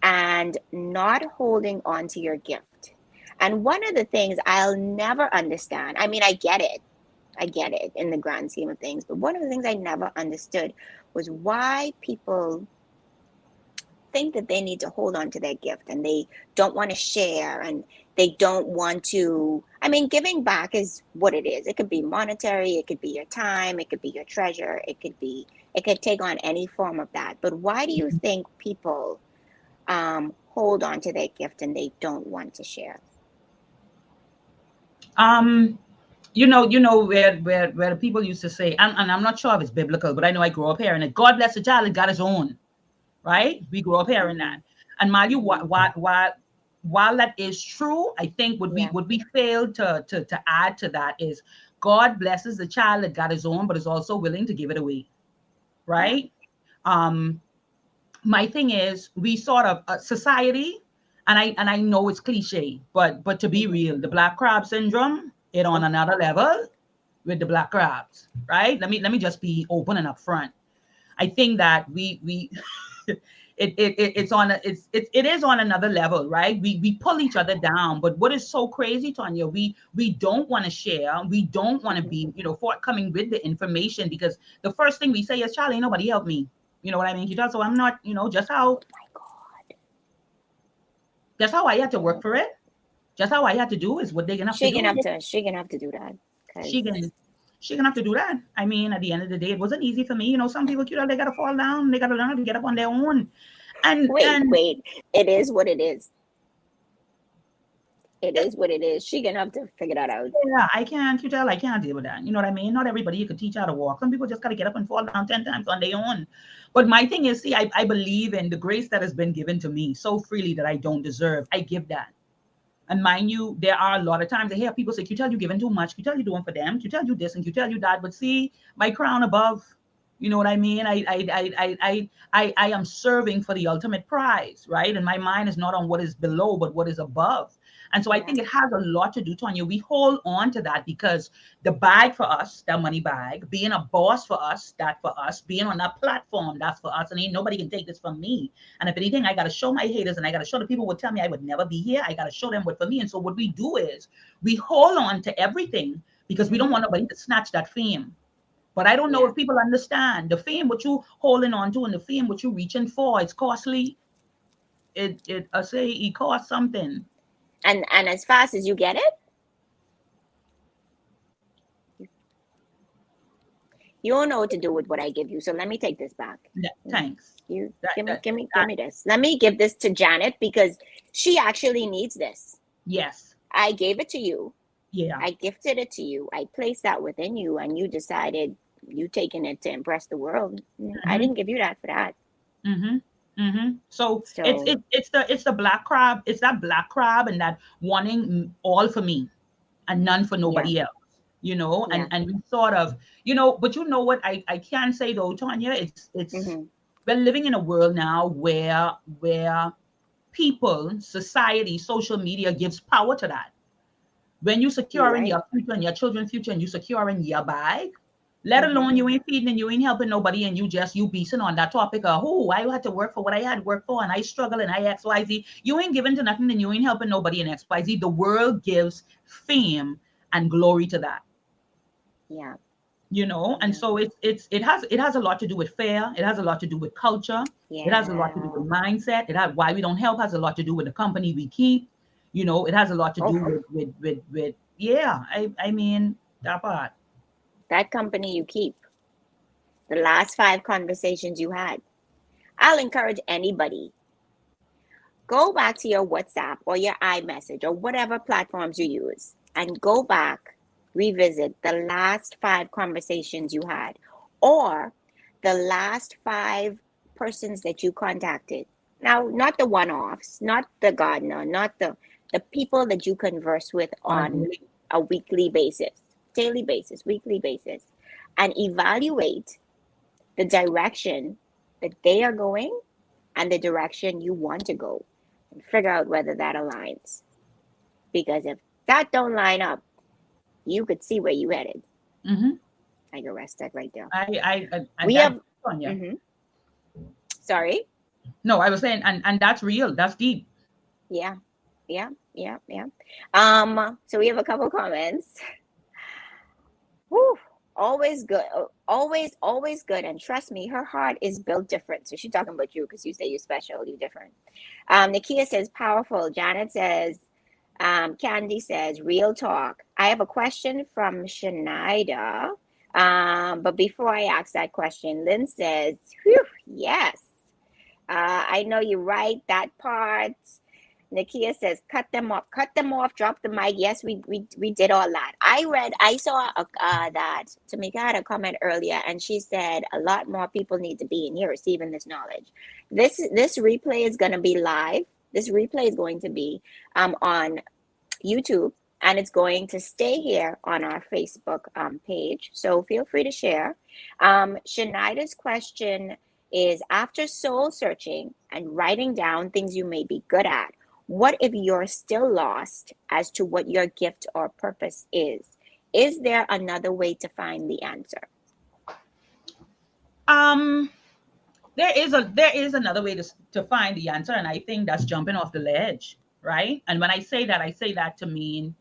A: And not holding on to your gift. And one of the things I'll never understand, I mean, I get it in the grand scheme of things, but one of the things I never understood was why people think that they need to hold on to their gift and they don't want to share and they don't want to. I mean, giving back is what it is. It could be monetary, it could be your time, it could be your treasure, it could take on any form of that. But why do you
B: mhm.
A: think people hold on to their gift and they don't want to share?
B: Um, where the people used to say, and I'm not sure if it's biblical, but I know I grew up hearing it. God bless the child that got his own. Right? We grew up hearing
A: Mm-hmm.
B: that. And mind you,
A: Mm-hmm.
B: while that is true, I think
A: Yeah.
B: what we failed to add to that is God blesses the child that got his own, but is also willing to give it away.
A: Yeah.
B: Right? Um, my thing is we sort of society, and I know it's cliche, but to be
A: Mm-hmm.
B: real, the black crab syndrome, it on
A: Oh,
B: another level with the black crabs, right? Let me just be open and upfront. I think that we it's on it is on another level, right? We pull each other down. But what is so crazy, Tanya, we don't want to share, we don't want to
A: Mhm.
B: be, forthcoming with the information, because the first thing we say is, Charlie, nobody helped me. You know what I mean? So I'm not,
A: Oh my God.
B: just how I had to work
A: Oh.
B: for it, just how I had to do is what they're gonna have to do.
A: She gonna have to do that
B: She
A: because
B: can she gonna have to do that. I mean, at the end of the day, it wasn't easy for me. Some people, they gotta fall down, they gotta learn how to get up on their own. And
A: wait. It is what it is. It is what it is. She gonna have to figure that out.
B: yeah, I can't deal with that. You know what I mean? Not everybody you could teach how to walk. Some people just got to get up and fall down 10 times on their own. But my thing is, see, I believe in the grace that has been given to me so freely that I don't deserve. I give that. And mind you, there are a lot of times I hear people say, Quetel, you giving too much. Quetel, you doing for them. Quetel, you this and Quetel, you that. But see, my crown above, you know what I mean? I am serving for the ultimate prize, right? And my mind is not on what is below, but what is above. And so I
A: Yeah.
B: think it has a lot to do, Tanya. We hold on to that because the bag for us, that money bag, being a boss for us, that for us, being on that platform, that's for us. And ain't nobody can take this from me. And if anything, I got to show my haters and I got to show the people who would tell me I would never be here. I got to show them what for me. And so what we do is we hold on to everything because we don't
A: Hmm.
B: want nobody to snatch that fame. But I don't know
A: Yeah.
B: if people understand the fame what you holding on to and the fame what you reaching for. It's costly. I say it costs something.
A: And as fast as you get it, you don't know what to do with what I give you. So let me take this back.
B: Yeah,
A: Mm.
B: thanks.
A: You
B: That, that
A: give
B: that
A: me this. Let me give this to Janet because she actually needs this.
B: yes.
A: I gave it to you.
B: Yeah.
A: I gifted it to you. I placed that within you, and you decided you taking it to impress the world. I
B: Mm-hmm.
A: didn't give you that for that.
B: Mm-hmm. Mm-hmm. So
A: So
B: it's the black crab. It's that black crab and that wanting all for me and none for
A: yeah,
B: nobody else.
A: yeah.
B: And we sort of, but you know what I can say though, Tanya, it's
A: Hmm.
B: we're living in a world now where people, society, social media gives power to that. When you
A: You're
B: securing
A: right.
B: your future and your children's future and you securing your bag, let
A: Hmm.
B: alone you ain't feeding and you ain't helping nobody and you beasting on that topic of, oh, I had to work for what I had to work for and I struggle and I XYZ. You ain't giving to nothing and you ain't helping nobody in XYZ. The world gives fame and glory to that.
A: Yeah,
B: And
A: yeah,
B: so it has a lot to do with fear, it has a lot to do with culture, it has a lot to do
A: yeah.
B: with mindset, it has why we don't help, has a lot to do with the company we keep. It has a lot to
A: Oh,
B: do with yeah, I mean that part.
A: that company you keep. The last five conversations you had. I'll encourage anybody. Go back to your WhatsApp or your iMessage or whatever platforms you use and go back, revisit the last five conversations you had or the last five persons that you contacted. Now, not the one offs, not the gardener, not the people that you converse with
B: On a
A: on
B: daily.
A: a weekly basis, daily basis, weekly basis, and evaluate the direction that they are going and the direction you want to go and figure out whether that aligns. Because if that don't line up, you could see where you headed.
B: Mm-hmm.
A: I can rest that right there.
B: And
A: We
B: that,
A: have,
B: Sonia.
A: mm-hmm, sorry.
B: No, I was saying, and that's real, that's deep.
A: Yeah, yeah, yeah, yeah. So we have a couple comments. Whew, always good. Always good. And trust me, her heart is built different. So she's talking about you because you say you're special, you're different. Nakia says powerful. Janet says, Candy says real talk. I have a question from Shanida. But before I ask that question, Lynn says, whew, yes. I know you're right. That part. Nakia says, cut them off, drop the mic. Yes, we did all that. I saw that Tamika had a comment earlier, and she said a lot more people need to be in here receiving this knowledge. This replay is going to be live. This replay is going to be on YouTube, and it's going to stay here on our Facebook page. So feel free to share. Shanida's question is after soul searching and writing down things you may be good at, what if you're still lost as to what your gift or purpose is? Is there another way to find the answer?
B: um there is another way to find the answer, and I think that's jumping off the ledge, right? And when I say that to mean,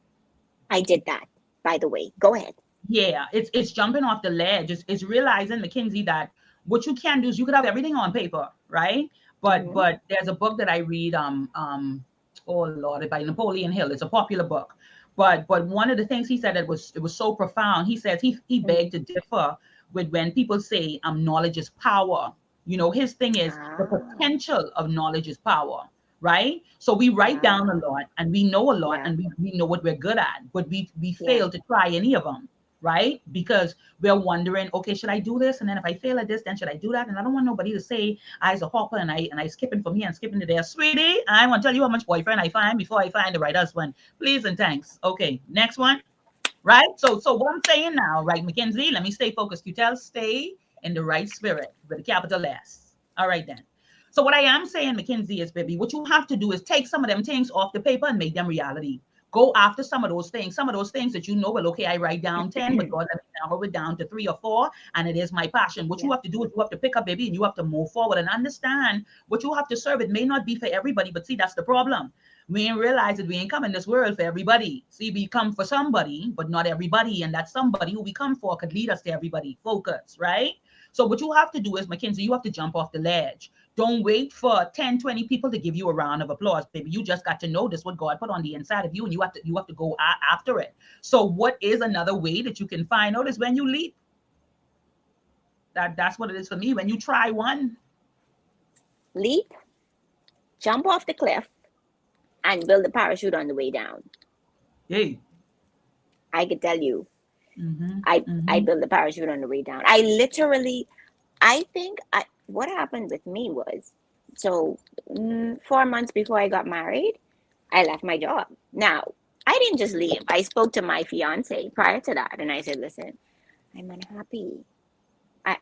A: I did that, by the way. Go ahead.
B: yeah, it's jumping off the ledge. It's realizing, Mackenzie, that what you can do is you could have everything on paper, right? But
A: Hmm.
B: but there's a book that I read, oh Lord, by Napoleon Hill. It's a popular book. But one of the things he said, that was, it was so profound. He says he begged
A: Hmm.
B: to differ with when people say knowledge is power. His thing is the
A: Ah,
B: potential of knowledge is power, right? So we write down a
A: ah,
B: lot and we know a lot
A: yeah,
B: and we know what we're good at, but we
A: yeah,
B: fail to try any of them, right? Because we're wondering, okay, should I do this? And then if I fail at this, then should I do that? And I don't want nobody to say I's a hopper and I skipping for me and skipping to there. Sweetie, I want to tell you how much boyfriend I find before I find the right husband. Please and thanks. Okay, next one. Right? So what I'm saying now, right, Mackenzie, let me stay focused. You tell stay in the right spirit with a capital S. All right then. So what I am saying, Mackenzie, is, baby, what you have to do is take some of them things off the paper and make them reality. Go after some of those things that you know, well, okay, I write down 10, but God, let me narrow it down to 3 or 4, and it is my passion. What you
A: yeah.
B: have to do is you have to pick up, baby, and you have to move forward and understand what you have to serve. It may not be for everybody, but see, that's the problem. We ain't realize that we ain't come in this world for everybody. See, we come for somebody, but not everybody. And that somebody who we come for could lead us to everybody. Focus, right? So what you have to do is, Mackenzie, you have to jump off the ledge. Don't wait for 10, 20 people to give you a round of applause, baby. You just got to notice what God put on the inside of you, and you have to go after it. So what is another way that you can find out is when you leap. That's what it is for me. When you try one,
A: Leap, jump off the cliff, and build a parachute on the way down.
B: hey.
A: I could tell you,
B: Mm-hmm.
A: I
B: Mm-hmm.
A: built the parachute on the way down. I literally, I think what happened with me was, so 4 months before I got married, I left my job. Now, I didn't just leave. I spoke to my fiance prior to that, and I said, "Listen, I'm unhappy. I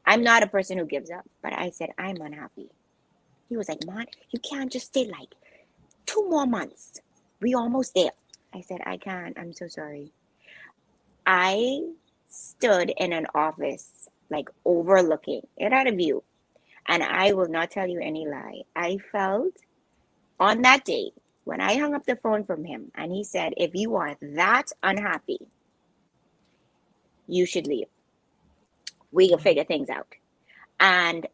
A: I'm not a person who gives up, but I said I'm unhappy." He was like, "Man, you can't just stay like 2 more months. We almost there." I said, "I can't. I'm so sorry." I stood in an office, like overlooking. It had a view. And I will not tell you any lie. I felt on that day when I hung up the phone from him and he said, "If you are that unhappy, you should leave. We can figure things out." And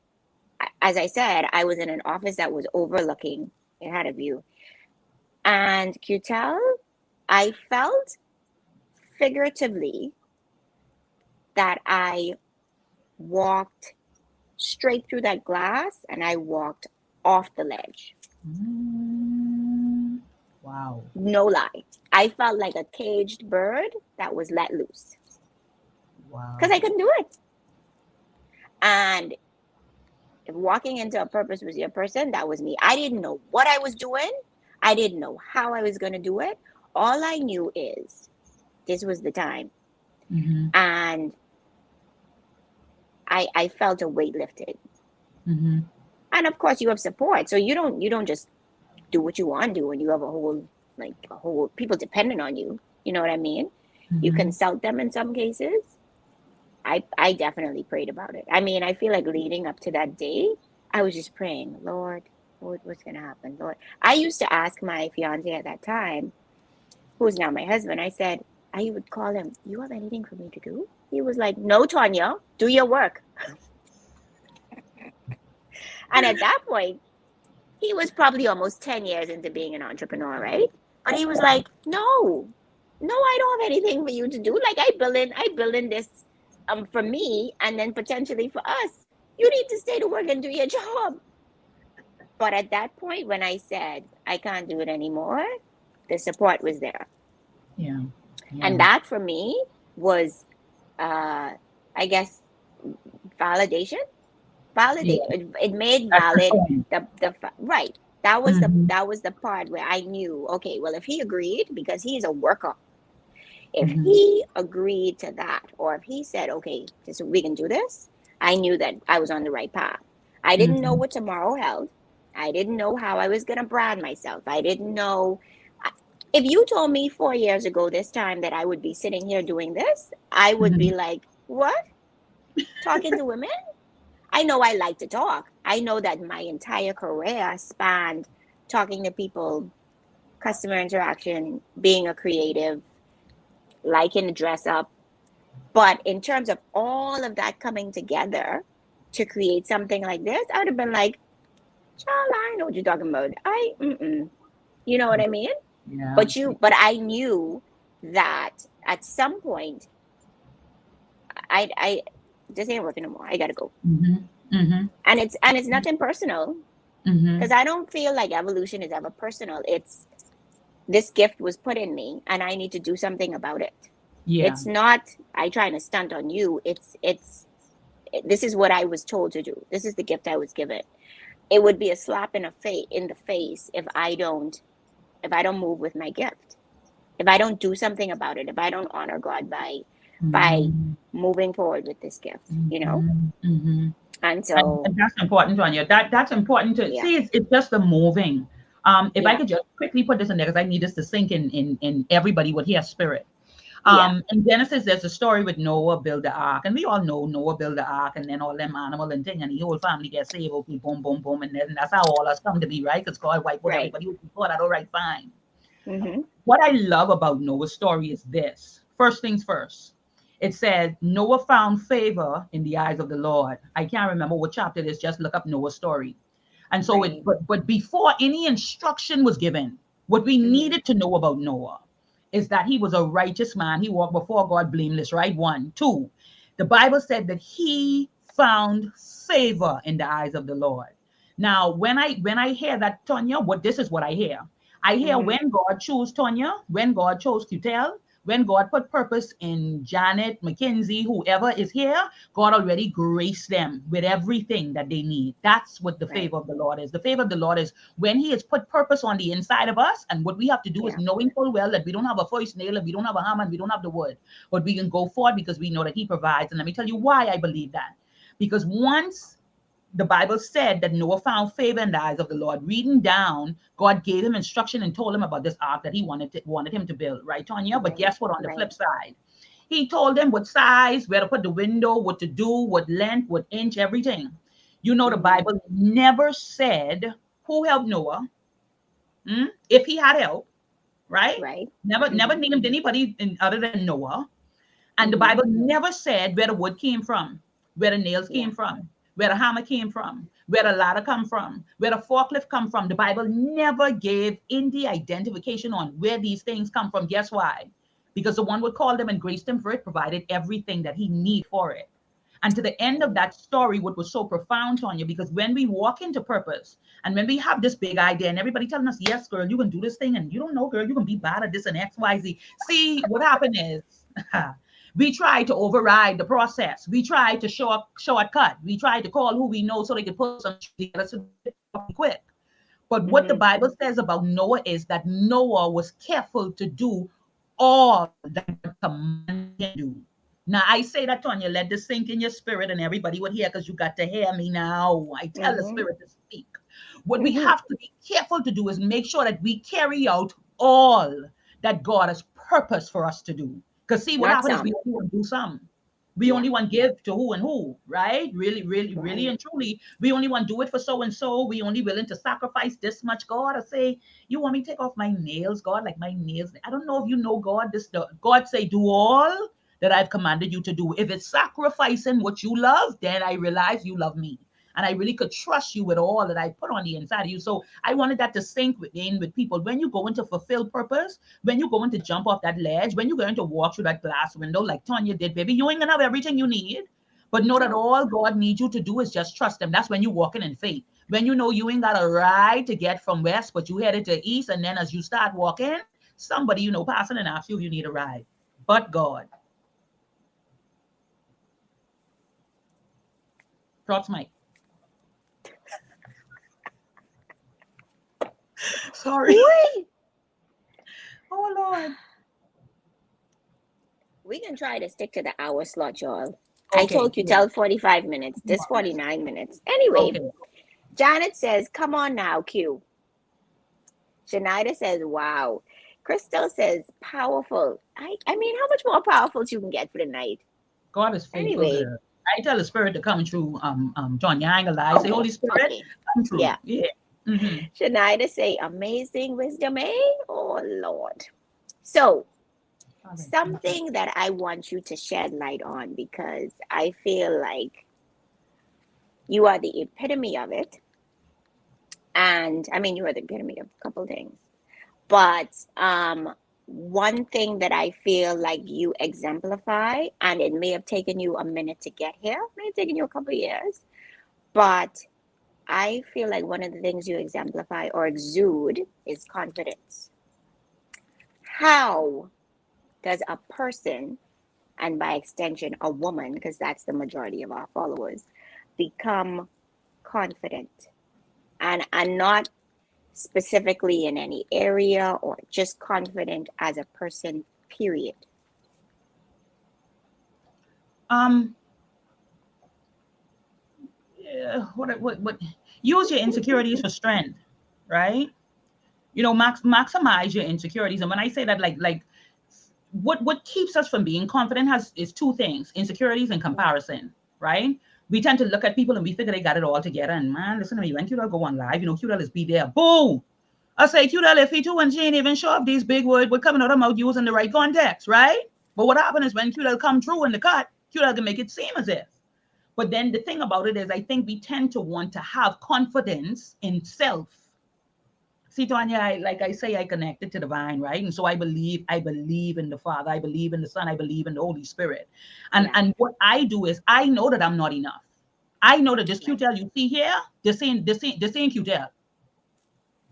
A: as I said, I was in an office that was overlooking, it had a view. And Quetel, I felt figuratively that I walked straight through that glass and I walked off the ledge.
B: Mm, wow.
A: No lie. I felt like a caged bird that was let loose because
B: Wow.
A: I couldn't do it. And if walking into a purpose was your person, that was me. I didn't know what I was doing. I didn't know how I was going to do it. All I knew is this was the time.
B: Mm-hmm.
A: And I felt a weight lifted.
B: Mm-hmm.
A: And of course you have support. So you don't just do what you want to do when you have a whole people dependent on you. You know what I mean? You
B: Mm-hmm.
A: consult them in some cases. I definitely prayed about it. I mean, I feel like leading up to that day, I was just praying, Lord, what's gonna happen, Lord? I used to ask my fiance at that time, who's now my husband. I said, I would call him, "You have anything for me to do?" He was like, "No, Tanya, do your work." And at that point, he was probably almost 10 years into being an entrepreneur, right? But he was like, "No, no, I don't have anything for you to do. Like I build in this for me and then potentially for us. You need to stay to work and do your job." But at that point, when I said I can't do it anymore, the support was there.
B: Yeah.
A: And
B: Yeah.
A: that for me was I guess validation.
B: Yeah.
A: Validate it made
B: That's the
A: valid
B: point.
A: right. That was the
B: Mm-hmm.
A: that was the part where I knew, okay, well, if he agreed, because he's a worker, if
B: Mm-hmm.
A: he agreed to that, or if he said, okay, this, we can do this, I knew that I was on the right path. I didn't know
B: Mm-hmm.
A: what tomorrow held. I didn't know how I was going to brand myself. I didn't know. If you told me 4 years ago this time that I would be sitting here doing this, I would
B: Mm-hmm.
A: be like, what? Talking to women? I know I like to talk. I know that my entire career spanned talking to people, customer interaction, being a creative, liking to dress up. But in terms of all of that coming together to create something like this, I would have been like, child, I know what you're talking about. You know what I mean?
B: Yeah.
A: But I knew that at some point, I this ain't working no more. I gotta go.
B: Mm-hmm. Mm-hmm.
A: And it's nothing personal
B: Mm-hmm.
A: because I don't feel like evolution is ever personal. It's this gift was put in me and I need to do something about it.
B: Yeah.
A: It's not I trying to stunt on you. It's this is what I was told to do. This is the gift I was given. It would be a slap in the face if I don't move with my gift. If I don't do something about it, if I don't honor God by
B: Mm-hmm.
A: moving forward with this gift, you know?
B: Mm-hmm. Mm-hmm.
A: And so
B: And that's important, Tanya. That's important to
A: yeah,
B: see. It's just the moving. If I
A: yeah,
B: could just quickly put this in there, because I need this to sink in everybody with his spirit.
A: yeah,
B: In Genesis, there's a story with Noah build the ark, and we all know Noah build the ark, and then all them animal and thing, and the whole family gets saved. Okay, boom, boom, boom, and then that's how all us come to be, right? Because God wiped out
A: right.
B: everybody. We thought that all right, fine.
A: Mm-hmm.
B: What I love about Noah's story is this. First things first. It said Noah found favor in the eyes of the Lord. I can't remember what chapter it is. Just look up Noah's story. And so
A: Right.
B: but before any instruction was given, what we
A: Mm-hmm.
B: needed to know about Noah is that he was a righteous man. He walked before God blameless, right? One. Two, the Bible said that he found favor in the eyes of the Lord. Now, when I hear that, Tonya, what this is what I hear. I hear
A: Mm-hmm.
B: when God chose Tonya, when God chose Quetel, when God put purpose in Janet, McKinsey, whoever is here, God already graced them with everything that they need. That's what the
A: Right.
B: favor of the Lord is. The favor of the Lord is when He has put purpose on the inside of us, and what we have to do is
A: Yeah.
B: knowing full well that we don't have a first nail, and we don't have a hammer, and we don't have the wood, but we can go forward because we know that He provides. And let me tell you why I believe that. Because once the Bible said that Noah found favor in the eyes of the Lord. Reading down, God gave him instruction and told him about this ark that he wanted him to build, right, Tanya? But
A: Right.
B: guess what? On the
A: Right.
B: flip side, he told them what size, where to put the window, what to do, what length, what inch, everything. You know, the
A: Mm-hmm.
B: Bible never said who helped Noah, if he had help, right?
A: Right.
B: Never
A: Mm-hmm.
B: named anybody other than Noah. And the
A: Mm-hmm.
B: Bible never said where the wood came from, where the nails
A: Yeah.
B: came from, where the hammer came from, where the ladder come from, where the forklift come from. The Bible never gave any identification on where these things come from. Guess why? Because the one would call them and grace them for it, provided everything that he need for it. And to the end of
A: Right.
B: that story, what was so profound, Tonya, because when we walk into purpose and when we have this big idea and everybody telling us, yes, girl, you can do this thing, and you don't know, girl, you can be bad at this and XYZ. See, what happened is we try to override the process. We try to shortcut. We try to call who we know so they can put some together so they can quick. But what the
A: Mm-hmm.
B: Bible says about Noah is that Noah was careful to do all that God commanded him to do. Now, I say that, Tonya, let this sink in your spirit, and everybody would hear because you got to hear me now. I tell the
A: Mm-hmm.
B: spirit to speak. What we
A: Mm-hmm.
B: have to be careful to do is make sure that we carry out all that God has purpose for us to do. Because see, what
A: Not
B: happens is we
A: some.
B: only want to do some. We
A: Yeah.
B: only want to give to who and who, right? Really, really, really,
A: Right.
B: and truly, we only want to do it for so and so. We only willing to sacrifice this much. God, I say, you want me to take off my nails, God? Like my nails. I don't know if you know God. God say, do all that I've commanded you to do. If it's sacrificing what you love, then I realize you love me. And I really could trust you with all that I put on the inside of you. So I wanted that to sink in with people. When you go into fulfill purpose, when you're going to jump off that ledge, when you're going to walk through that glass window like Tanya did, baby, you ain't gonna have everything you need. But know that
A: No.
B: all God needs you to do is just trust Him. That's when you're walking in faith. When you know you ain't got a ride to get from west, but you headed to east, and then as you start walking, somebody you know passing and asks you if you need a ride. But God. Thoughts, Mike. Sorry.
A: Wait.
B: Oh Lord.
A: We can try to stick to the hour slot, y'all. I
B: Okay.
A: told you tell 45 minutes. This 49 minutes. Anyway,
B: Okay.
A: Janet says, come on now, Q. Shanida says, wow. Crystal says, powerful. I mean, how much more powerful you can get for the night?
B: God is faithful,
A: Anyway,
B: girl. I tell the spirit to come through. Tanya, I ain't gonna lie. Say,
A: Okay.
B: Holy Spirit,
A: Okay.
B: come through.
A: Yeah.
B: Yeah. Mm-hmm.
A: Shania say amazing wisdom, eh? Oh Lord. So
B: Father, thank you.
A: something that I want you to shed light on because I feel like you are the epitome of it. And I mean, you are the epitome of a couple things. But one thing that I feel like you exemplify, and it may have taken you a minute to get here, may have taken you a couple years, but I feel like one of the things you exemplify or exude is confidence. How does a person, and by extension, a woman, because that's the majority of our followers, become confident? And not specifically in any area or just confident as a person, period.
B: Um, yeah, what? Use your insecurities for strength, right? You know, maximize your insecurities. And when I say that, like, what keeps us from being confident has is two things: insecurities and comparison, right? We tend to look at people and we figure they got it all together. And man, listen to me, when Qdal go on live, you know, Qdal is be there. Boom! I say Qdal, if he too and she ain't even sure if these big words were coming out of mouth using the right context, right? But what happened is when Qdal come through in the cut, Qdal can make it seem as if. But then the thing about it is, I think we tend to want to have confidence in self. See, Tanya, like I say, I connected to the vine, right? And so I believe in the Father, I believe in the Son, I believe in the Holy Spirit. And
A: Yeah,
B: and what I do is I know that I'm not enough. I know that this
A: right.
B: Quetel you see here, this ain't Quetel.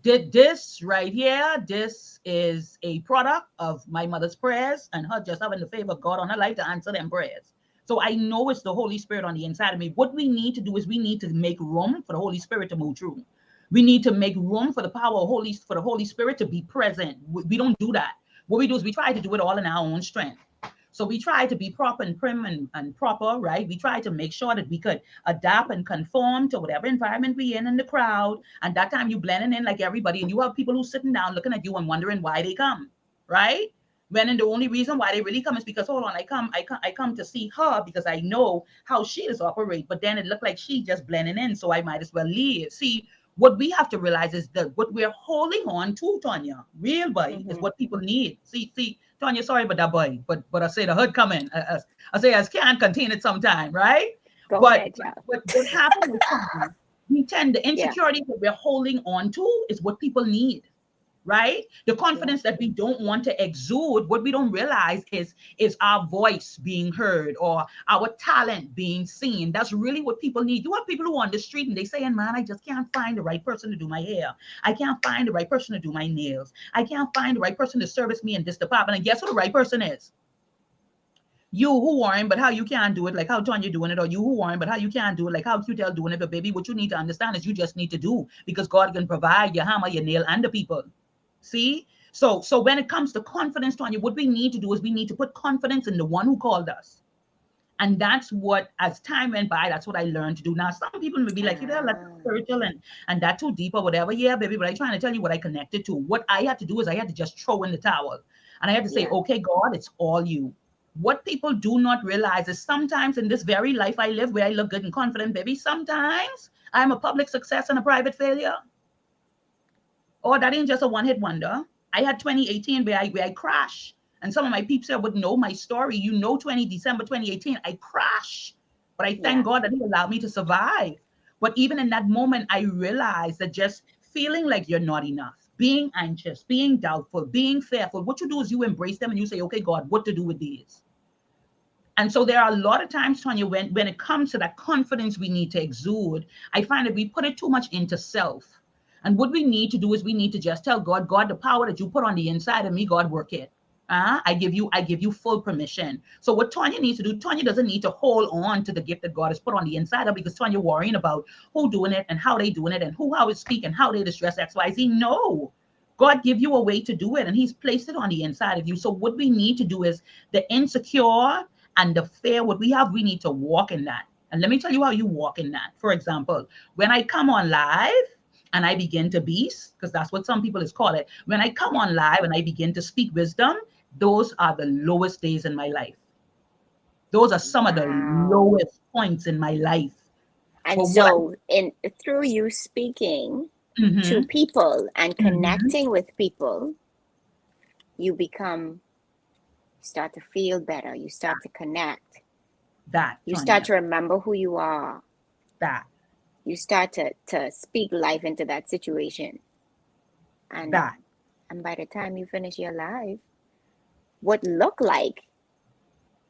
B: This right here, this is a product of my mother's prayers and her just having the favor of God on her life to answer them prayers. So I know it's the Holy Spirit on the inside of me. What we need to do is we need to make room for the Holy Spirit to move through. We need to make room for the Holy Spirit to be present. We don't do that. What we do is we try to do it all in our own strength. So we try to be proper and prim and proper, right? We try to make sure that we could adapt and conform to whatever environment we in the crowd. And that time you blending in like everybody, and you have people who sitting down looking at you and wondering why they come, right? When and the only reason why they really come is because hold on, I come to see her because I know how she is operate. But then it looked like she just blending in, so I might as well leave. See, what we have to realize is that what we're holding on to, Tanya, real boy, is
A: Mm-hmm.
B: what people need. See, Tanya, sorry about that boy, but I say the hood coming. I say I can't contain it sometime, right?
A: Go
B: But,
A: ahead,
B: but
A: child.
B: but what happened is, Tanya, we tend the
A: Yeah,
B: insecurity that we're holding on to is what people need, right? The
A: yeah.
B: confidence that we don't want to exude, what we don't realize is our voice being heard or our talent being seen. That's really what people need. You have people who are on the street and they saying, man, I just can't find the right person to do my hair. I can't find the right person to do my nails. I can't find the right person to service me in this department. And guess who the right person is? You who Warren, but how you can't do it, like how Tanya doing it, or you who Warren, but how you can't do it, like how Qtel doing it. But baby, what you need to understand is you just need to do because God can provide your hammer, your nail, and the people. See? So when it comes to confidence, Tanya, what we need to do is we need to put confidence in the one who called us. And that's what, as time went by, that's what I learned to do. Now, some people may be like, you know, that's
A: Ah,
B: spiritual and that too deep or whatever. Yeah, baby, but I'm trying to tell you what I connected to. What I had to do is I had to just throw in the towel. And I had to say,
A: yeah.
B: okay, God, it's all you. What people do not realize is sometimes in this very life I live where I look good and confident, baby, sometimes I'm a public success and a private failure. Oh, that ain't just a one hit wonder. I had 2018 where I crashed. And some of my peeps here would know my story. You know, December 2018, I crashed. But I thank
A: Yeah.
B: God that He allowed me to survive. But even in that moment, I realized that just feeling like you're not enough, being anxious, being doubtful, being fearful, what you do is you embrace them and you say, okay, God, what to do with these? And so there are a lot of times, Tanya, when it comes to that confidence we need to exude, I find that we put it too much into self. And what we need to do is we need to just tell God, God, the power that you put on the inside of me, God, work it. I give you full permission. So what Tanya needs to do, Tanya doesn't need to hold on to the gift that God has put on the inside of her because Tanya worrying about who doing it and how they doing it and who how it speak and how they distress XYZ. No. God give you a way to do it and He's placed it on the inside of you. So what we need to do is the insecure and the fear, what we have, we need to walk in that. And let me tell you how you walk in that. For example, when I come on live and I begin to beast, because that's what some people is call it. When I come on live and I begin to speak wisdom, those are the lowest days in my life. Those are some of the
A: Wow.
B: lowest points in my life.
A: And
B: But what I,
A: so in through you speaking to
B: mm-hmm,
A: people and
B: mm-hmm,
A: connecting with people, you become start to feel better. You start to connect.
B: that,
A: You start
B: Tanya,
A: to remember who you are.
B: that,
A: You start to speak life into that situation. And
B: that.
A: and by the time you finish your life, what looked like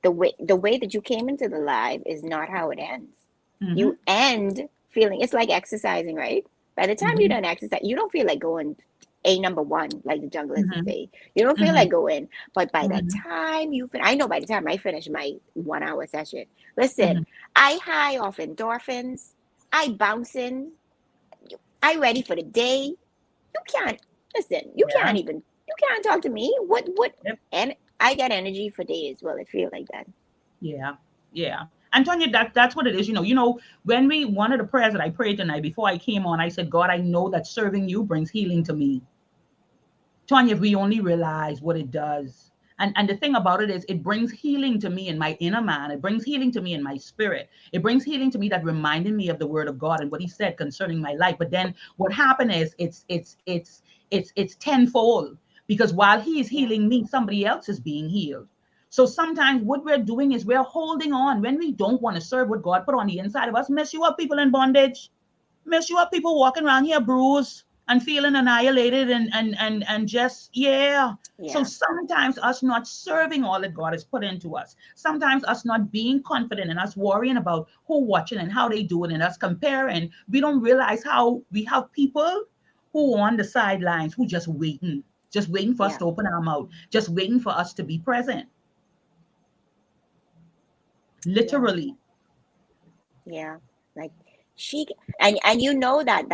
A: the way that you came into the life is not how it ends.
B: Mm-hmm,
A: You end feeling it's like exercising, right? By the time you
B: mm-hmm,
A: done exercise, you don't feel like going a number one, like the junglers would
B: mm-hmm,
A: say. You don't feel
B: mm-hmm,
A: like going. But by the
B: mm-hmm,
A: time I know by the time I finish my 1 hour session, listen,
B: mm-hmm.
A: I high off endorphins, I bouncing, I ready for the day. You can't listen. You
B: Yeah.
A: can't even. You can't talk to me. What?
B: Yep.
A: And I got energy for days. Well, it feel like that.
B: Yeah. Yeah. And Tonya, that's what it is. When we one of the prayers that I prayed tonight before I came on, I said, God, I know that serving you brings healing to me. Tonya, if we only realize what it does. And the thing about it is it brings healing to me in my inner man. It brings healing to me in my spirit. It brings healing to me that reminded me of the word of God and what he said concerning my life. But then what happened is it's tenfold because while he is
A: Yeah.
B: healing me, somebody else is being healed. So sometimes what we're doing is we're holding on when we don't want to serve what God put on the inside of us. Mess you up, people in bondage. Miss, you have people walking around here bruised and feeling annihilated and just yeah. So
A: Yeah.
B: sometimes us not serving all that God has put into us, sometimes us not being confident and us worrying about who watching and how they do it and us comparing, we don't realize how we have people who are on the sidelines who just waiting for us
A: Yeah.
B: to open our mouth, just waiting for us to be present,
A: Yeah.
B: literally.
A: Yeah. Like she and you know that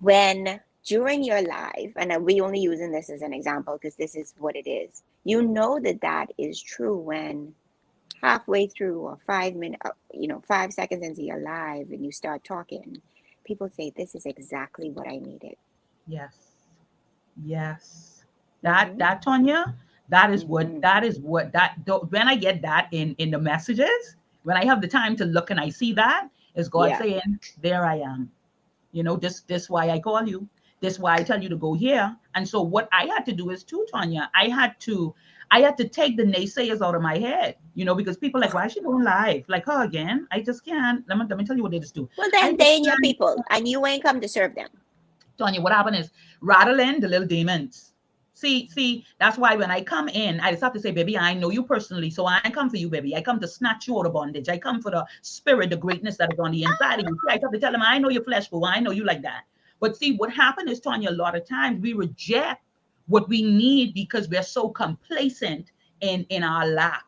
A: when during your life, and we only using this as an example because this is what it is. You know that that is true when halfway through or 5 minutes, 5 seconds into your life, and you start talking, people say, "This is exactly what I needed."
B: Yes. Yes. That
A: Mm-hmm.
B: that Tonya, that is what
A: Mm-hmm.
B: that is what that when I get that in the messages, when I have the time to look and I see that, is God
A: Yeah.
B: saying, there I am. This why I call you. This why I tell you to go here. And so what I had to do is too, Tonya, I had to take the naysayers out of my head, because people like, why is she going live? Like her again. I just can't. Let me tell you what they just do.
A: Well,
B: I
A: then
B: just
A: they ain't your
B: can't.
A: people, and you ain't come to serve them.
B: Tanya, what happened is rattling the little demons. See, that's why when I come in, I just have to say, baby, I know you personally, so I come for you, baby. I come to snatch you out of bondage. I come for the spirit, the greatness that is on the inside of you. See, I have to tell them, I know your flesh, fool. I know you like that. But see, what happened is, Tanya, a lot of times we reject what we need because we're so complacent in our lack.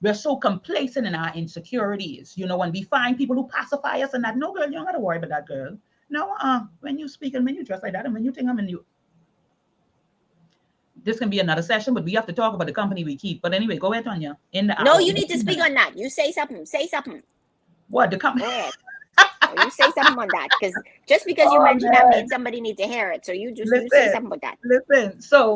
B: We're so complacent in our insecurities, when we find people who pacify us and that, no, girl, you don't got to worry about that, girl. No, when you speak and when you dress like that and when you think I'm in you, this can be another session, but we have to talk about the company we keep. But anyway, go ahead, Tanya. In the
A: No,
B: hour,
A: you
B: in the
A: need to
B: 2
A: speak
B: minutes.
A: on that. You say something. Say something.
B: What the company?
A: Go ahead. Or you say something on that because just because you
B: Oh
A: mentioned that
B: man.
A: means somebody needs to hear it. So you say
B: Listen,
A: something about that.
B: listen. So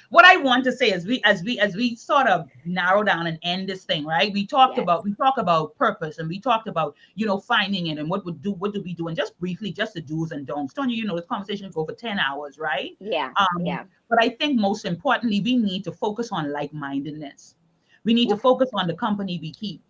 B: what I want to say is we sort of narrow down and end this thing, right?
A: Yes.
B: We talk about purpose and we talked about finding it and what do we do and just briefly just the do's and don'ts. Tonya, this conversation will go for 10 hours, right?
A: Yeah. Yeah.
B: But I think most importantly, we need to focus on like-mindedness. We need to focus on the company we keep.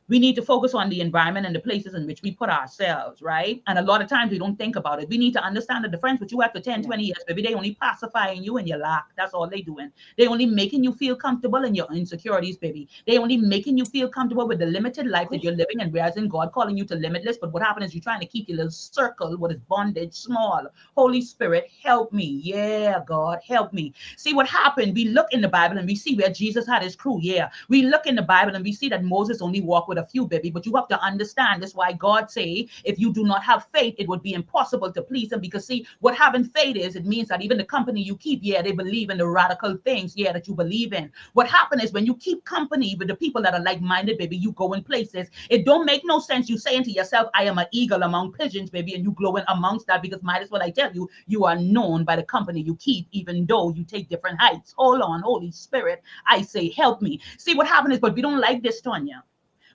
B: We need to focus on the environment and the places in which we put ourselves, right? And a lot of times we don't think about it. We need to understand that the friends with you after 10,
A: No.
B: 20 years, maybe they only pacifying you and your lack. That's all they doing. They only making you feel comfortable in your insecurities, baby. They only making you feel comfortable with the limited life that you're living and whereas in God calling you to limitless. But what happens is you're trying to keep your little circle, what is bondage, small. Holy Spirit, help me. Yeah, God, help me. See what happened? We look in the Bible and we see where Jesus had his crew. Yeah. We look in the Bible and we see that Moses only walked with with a few, baby, but you have to understand this why God say, if you do not have faith, it would be impossible to please him. Because see, what having faith is, it means that even the company you keep, yeah, they believe in the radical things, yeah, that you believe in. What happens is when you keep company with the people that are like-minded, baby, you go in places. It don't make no sense you saying to yourself, I am an eagle among pigeons, baby, and you glowing amongst that, because might as well I tell you, you are known by the company you keep, even though you take different heights. Hold on, Holy Spirit, I say, help me. See what happened is, but we don't like this, Tanya.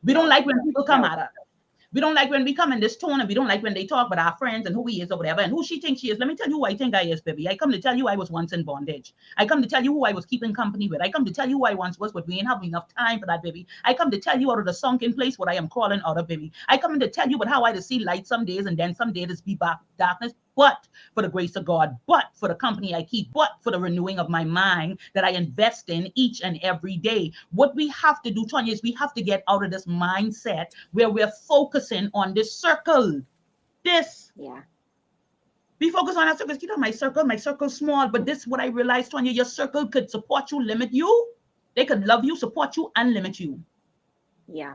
B: We don't
A: No,
B: like when people come
A: no.
B: at us. We don't like when we come in this tone, and we don't like when they talk about our friends and who he is or whatever and who she thinks she is. Let me tell you who I think I is, baby. I come to tell you I was once in bondage. I come to tell you who I was keeping company with. I come to tell you who I once was, but we ain't having enough time for that, baby. I come to tell you out of the sunken place what I am calling out of, baby. I come to tell you about how I to see light some days and then some days be back darkness. But for the grace of God, but for the company I keep, but for the renewing of my mind that I invest in each and every day. What we have to do, Tanya, is we have to get out of this mindset where we're focusing on this circle. This.
A: Yeah.
B: We focus on our circles. You know, my circle's small, but this is what I realized, Tanya, your circle could support you, limit you. They could love you, support you, and limit you.
A: Yeah.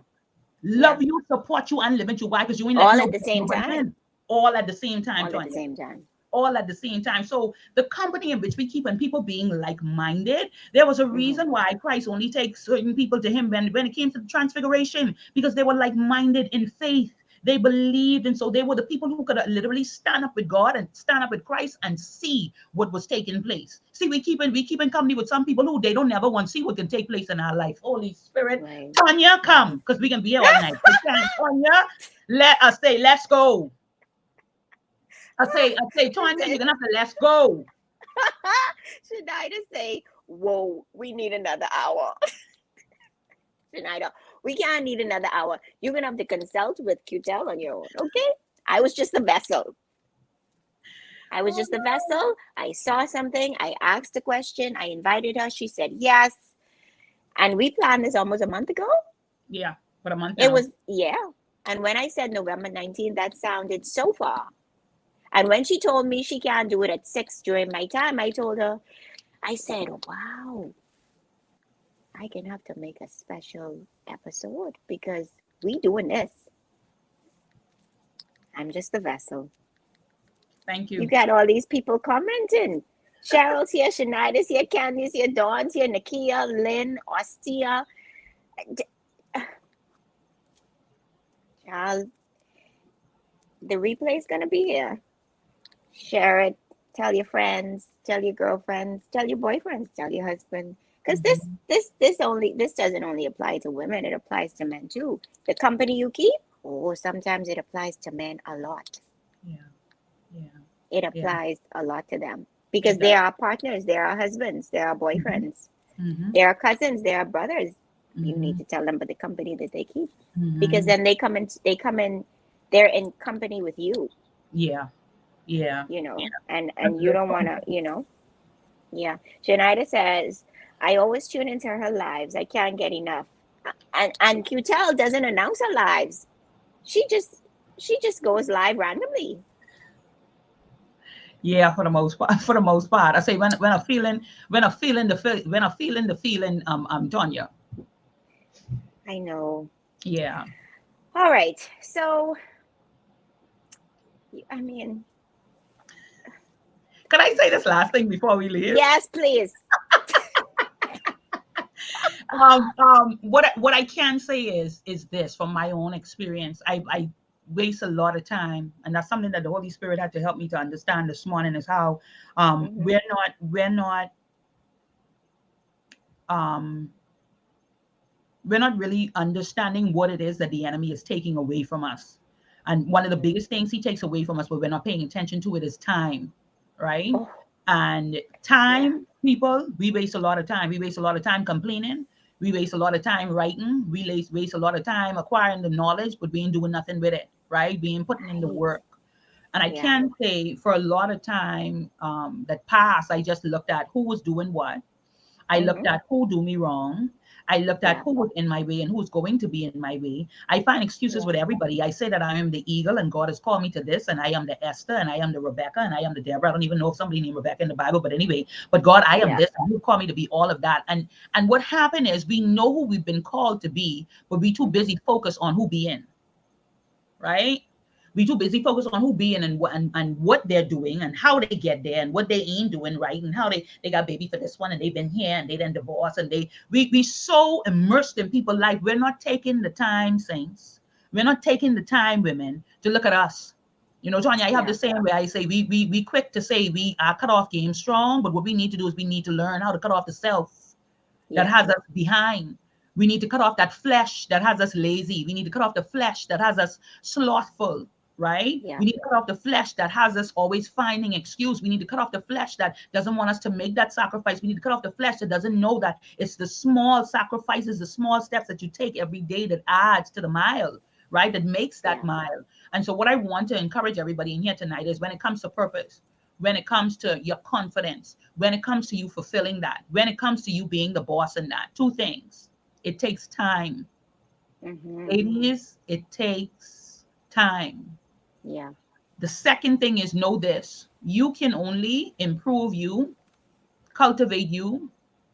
A: Yeah.
B: Love you, support you, and limit you. Why? Because you ain't letting
A: All at the same
B: nobody
A: time.
B: win. All at the same time,
A: All at the
B: Tanya.
A: same time.
B: All at the same time. So the company in which we keep and people being like-minded, there was a
A: Mm-hmm.
B: reason why Christ only takes certain people to him when it came to the transfiguration, because they were like-minded in faith. They believed, and so they were the people who could literally stand up with God and stand up with Christ and see what was taking place. See, we keep in company with some people who they don't never want to see what can take place in our life. Holy Spirit,
A: Right.
B: Tanya,
A: Right.
B: come, because we can be here all night. Tanya, let us say, let's go. I say, Tanya, you're gonna have to let's go.
A: Shania say, whoa, we need another hour. Shania, we can't need another hour. You're going to have to consult with Quetel on your own, okay? I was just a vessel. I was just a vessel. I saw something. I asked a question. I invited her. She said yes. And we planned this almost a month ago.
B: Yeah, for a month
A: It
B: now.
A: was, yeah. And when I said November 19th, that sounded so far. And when she told me she can't do it at 6 during my time, I told her, I said, wow, I can have to make a special episode because we doing this. I'm just a vessel.
B: Thank
A: You
B: you.
A: got all these people commenting. Cheryl's here, Shanida's here, Candy's here, Dawn's here, Nakia, Lynn, Ostia. Child, the replay is gonna be here. Share it. Tell your friends. Tell your girlfriends. Tell your boyfriends. Tell your husband. Because this
B: Mhm.
A: this this only this doesn't only apply to women. It applies to men too. The company you keep. Oh, sometimes it applies to men a lot.
B: Yeah, yeah,
A: It
B: yeah.
A: applies a lot to them because
B: It
A: they
B: does.
A: are partners. They are husbands. They are
B: Mhm.
A: boyfriends.
B: Mhm.
A: They are cousins. They are brothers. You need
B: Mhm.
A: to tell them about the company that they keep because
B: Mhm.
A: then they come in. They come in. They're in company with you.
B: Yeah, yeah.
A: And
B: That's a
A: you
B: good
A: don't want
B: point.
A: to. Yeah. Janida says, I always tune into her lives. I can't get enough. And Quetel doesn't announce her lives. She just she just goes live randomly.
B: Yeah, for the most part. For the most part, I say when I'm feeling the feeling, Tonya.
A: I know.
B: Yeah.
A: All right. So I mean,
B: Can I say this last thing before we leave?
A: yes, please.
B: What I can say is this from my own experience. I waste a lot of time, and that's something that the Holy Spirit had to help me to understand this morning, is how
A: Mm-hmm.
B: um we're not really understanding what it is that the enemy is taking away from us. And one of the
A: Mm.
B: biggest things he takes away from us, but we're not paying attention to it, is time, right?
A: Oh,
B: And
A: yeah.
B: time, people, we waste a lot of time. We waste a lot of time complaining. We waste a lot of time writing. We waste a lot of time acquiring the knowledge, but we ain't doing nothing with it, right? Being putting in the
A: Right.
B: work. And I
A: Yeah.
B: can say for a lot of time that passed, I just looked at who was doing what. I
A: Mm-hmm.
B: looked at who do me wrong. I looked at
A: Yeah.
B: who was in my way and who's going to be in my way. I find excuses
A: Yeah.
B: with everybody. I say that I am the eagle and God has called me to this, and I am the Esther, and I am the Rebecca, and I am the Deborah. I don't even know if somebody named Rebecca in the Bible, but anyway, but God, I am
A: Yeah.
B: this, and you call me to be all of that. And what happened is we know who we've been called to be, but we too busy focused on who being, right? We too busy focused on who being and what they're doing and how they get there and what they ain't doing right and how they got baby for this one and they've been here and they then divorced and we so immersed in people's life. We're not taking the time, saints. We're not taking the time, women, to look at us. You know, Tanya, I have the
A: Yeah.
B: same way. I say we quick to say we are cut off game strong, but what we need to do is we need to learn how to cut off the self that
A: Yeah.
B: has us behind. We need to cut off that flesh that has us lazy. We need to cut off the flesh that has us slothful, right?
A: Yeah.
B: We need to cut off the flesh that has us always finding excuse. We need to cut off the flesh that doesn't want us to make that sacrifice. We need to cut off the flesh that doesn't know that it's the small sacrifices, the small steps that you take every day that adds to the mile, right? That makes that
A: Yeah.
B: mile. And so what I want to encourage everybody in here tonight is when it comes to purpose, when it comes to your confidence, when it comes to you fulfilling that, when it comes to you being the boss in that, two things. It takes time.
A: Mm-hmm.
B: Ladies, it takes time.
A: Yeah.
B: The second thing is know this. You can only improve you, cultivate you,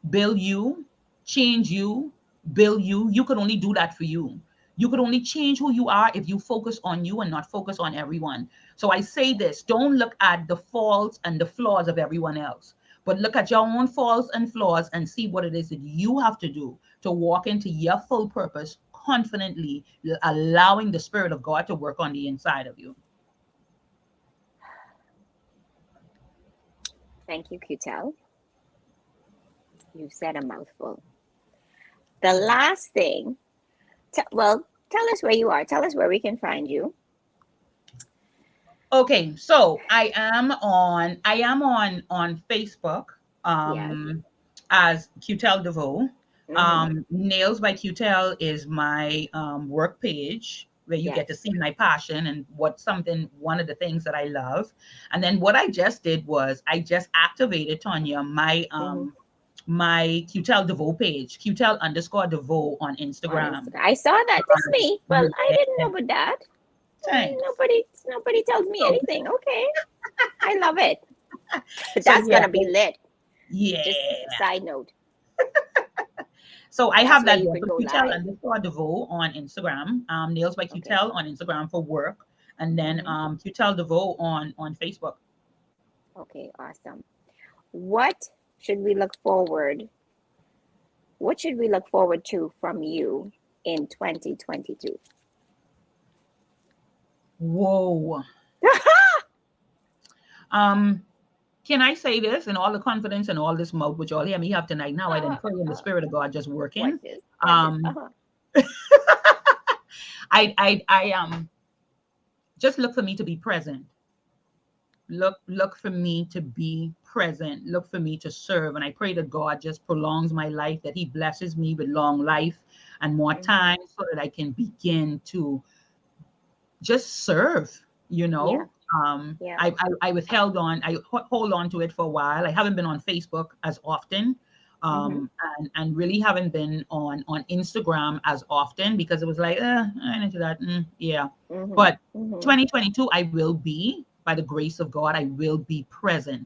B: build you, change you, build you. You could only do that for you. You could only change who you are if you focus on you and not focus on everyone. So I say this, don't look at the faults and the flaws of everyone else, but look at your own faults and flaws and see what it is that you have to do to walk into your full purpose confidently, allowing the Spirit of God to work on the inside of you.
A: Thank you, Quetel. You've said a mouthful. The last thing, well, tell us where you are. Tell us where we can find you.
B: Okay, so I am on Facebook
A: Yes.
B: as Quetel Deveaux.
A: Mm-hmm.
B: Nails by Quetel is my work page where you get to
A: Yes.
B: see my passion and what something one of the things that I love. And then what I just did was I just activated, Tanya,
A: Mm-hmm.
B: my Quetel Deveaux page, Quetel underscore Deveaux on
A: On
B: Instagram.
A: Instagram. I saw that. That's me. Well, I didn't
B: Yeah,
A: know about that.
B: thanks.
A: Nobody tells me
B: So
A: anything. Okay. I love it.
B: so
A: That's
B: yeah,
A: gonna be lit. Just
B: yeah.
A: side note.
B: So I
A: That's
B: have
A: where
B: that
A: you
B: there.
A: could
B: So
A: go
B: Quetel
A: live.
B: underscore Deveaux on Instagram. Nails by
A: Okay.
B: Quetel on Instagram for work. And then
A: Mm-hmm.
B: Quetel Deveaux on Facebook.
A: Okay, awesome. What should we look forward? What should we look forward to from you in 2022?
B: Whoa. Um, can I say this in all the confidence and all this mouth which y'all hear me have tonight? Now I
A: uh,
B: didn't pray in the
A: uh,
B: spirit of God just
A: watch
B: working.
A: this. Watch this.
B: Um I just look for me to be present. Look for me to be present. Look for me to serve. And I pray that God just prolongs my life, that He blesses me with long life and more
A: Mm-hmm.
B: time so that I can begin to just serve, you
A: Yeah.
B: know.
A: Yeah.
B: I withheld on, hold on to it for a while. I haven't been on Facebook as often.
A: Mm-hmm.
B: And really haven't been on Instagram as often because it was like, I ain't into that. Yeah.
A: Mm-hmm.
B: But
A: Mm-hmm.
B: 2022, I will be, by the grace of God, I will be present.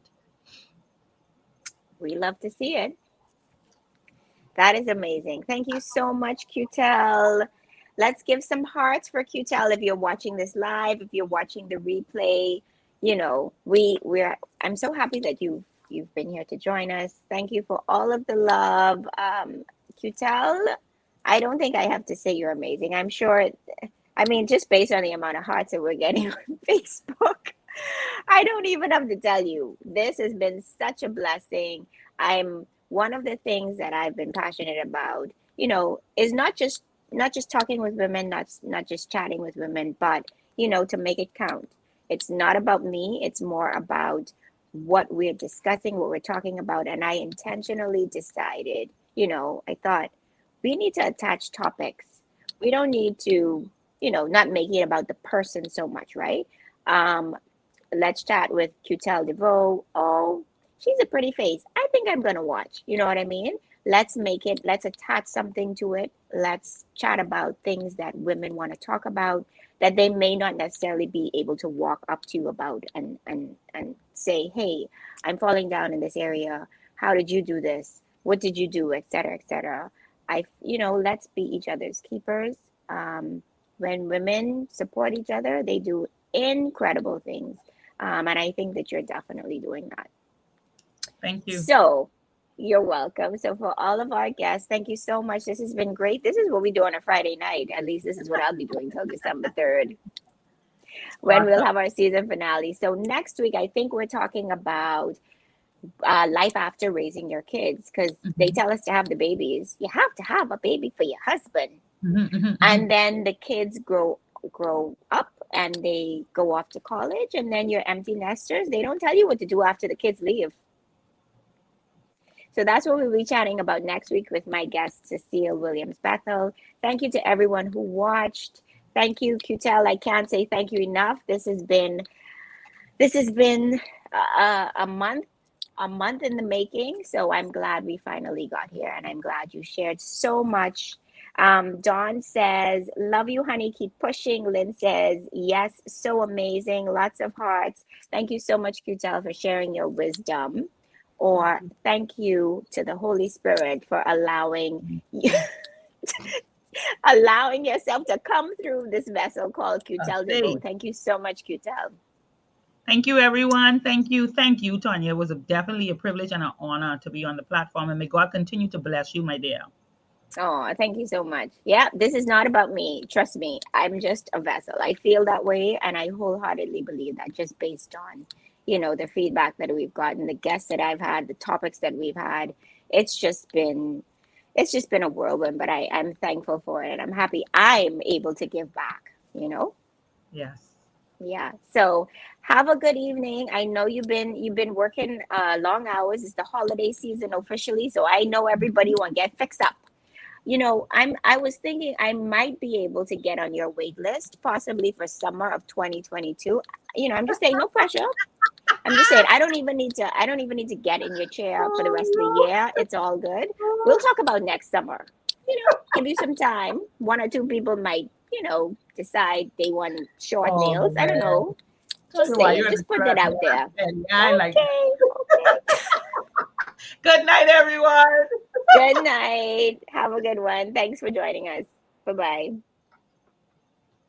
A: We love to see it. That is amazing. Thank you so much, Quetel. Let's give some hearts for Quetel if you're watching this live, if you're watching the replay. You know, we're I'm so happy that you've been here to join us. Thank you for all of the love. Quetel, I don't think I have to say you're amazing. I'm sure, I mean, just based on the amount of hearts that we're getting on Facebook, I don't even have to tell you. This has been such a blessing. I'm one of the things that I've been passionate about, is not just talking with women, not just chatting with women, but to make it count. It's not about me, it's more about what we're discussing, what we're talking about. And I intentionally decided, I thought we need to attach topics. We don't need to, not make it about the person so much, right? Um, let's chat with Quetel Deveaux. Oh, she's a pretty face. I think I'm gonna watch. You know what I mean? let's attach something to it. Let's chat about things that women want to talk about that they may not necessarily be able to walk up to you about and say, hey, I'm falling down in this area. How did you do this? What did you do? Etc. etc. Let's be each other's keepers. When women support each other, they do incredible things. And I think that you're definitely doing that.
B: Thank you.
A: So you're welcome. So for all of our guests, thank you so much. This has been great. This is what we do on a Friday night. At least this is what I'll be doing till December 3rd, when we'll
B: Awesome.
A: have our season finale. So next week, I think we're talking about life after raising your kids, because they
B: Mhm.
A: tell us to have the babies. You have to have a baby for your husband.
B: Mhm, mhm,
A: And
B: mhm.
A: then the kids grow up and they go off to college, and then you're empty nesters. They don't tell you what to do after the kids leave. So that's what we'll be chatting about next week with my guest, Cecile Williams Bethel. Thank you to everyone who watched. Thank you, Quetel. I can't say thank you enough. This has been a month in the making. So I'm glad we finally got here, and I'm glad you shared so much. Dawn says, love you, honey. Keep pushing. Lynn says, yes, so amazing. Lots of hearts. Thank you so much, Quetel, for sharing your wisdom.
B: Thank
A: Or
B: you.
A: thank you to the Holy Spirit for allowing
B: Thank
A: you,
B: you.
A: allowing yourself to come through this vessel called
B: I
A: Quetel Deveaux.
B: see.
A: Thank you so much, Quetel.
B: Thank you, everyone. Thank you. Thank you, Tanya. It was definitely a privilege and an honor to be on the platform. And may God continue to bless you, my dear.
A: Oh, thank you so much. Yeah, this is not about me. Trust me, I'm just a vessel. I feel that way, and I wholeheartedly believe that, just based on, the feedback that we've gotten, the guests that I've had, the topics that we've had. It's just been, it's just been a whirlwind, but I'm thankful for it, and I'm happy I'm able to give back.
B: Yes.
A: Yeah. So have a good evening. I know you've been working long hours. It's the holiday season officially, so I know everybody want to get fixed up. I was thinking I might be able to get on your wait list possibly for summer of 2022. I'm just saying, no pressure. I'm just saying I don't even need to get in your chair for the rest of the
B: Oh,
A: year. It's all good. We'll
B: no.
A: talk about next summer. Give you some time. One or two people might, decide they want short
B: Oh,
A: nails. I don't
B: man.
A: know.
B: Tell
A: Just
B: you why
A: saying,
B: you're the
A: just put that
B: trust me.
A: out there.
B: I like that.
A: Okay. Okay.
B: Good night, everyone.
A: Good night. Have a good one. Thanks for joining us. Bye-bye.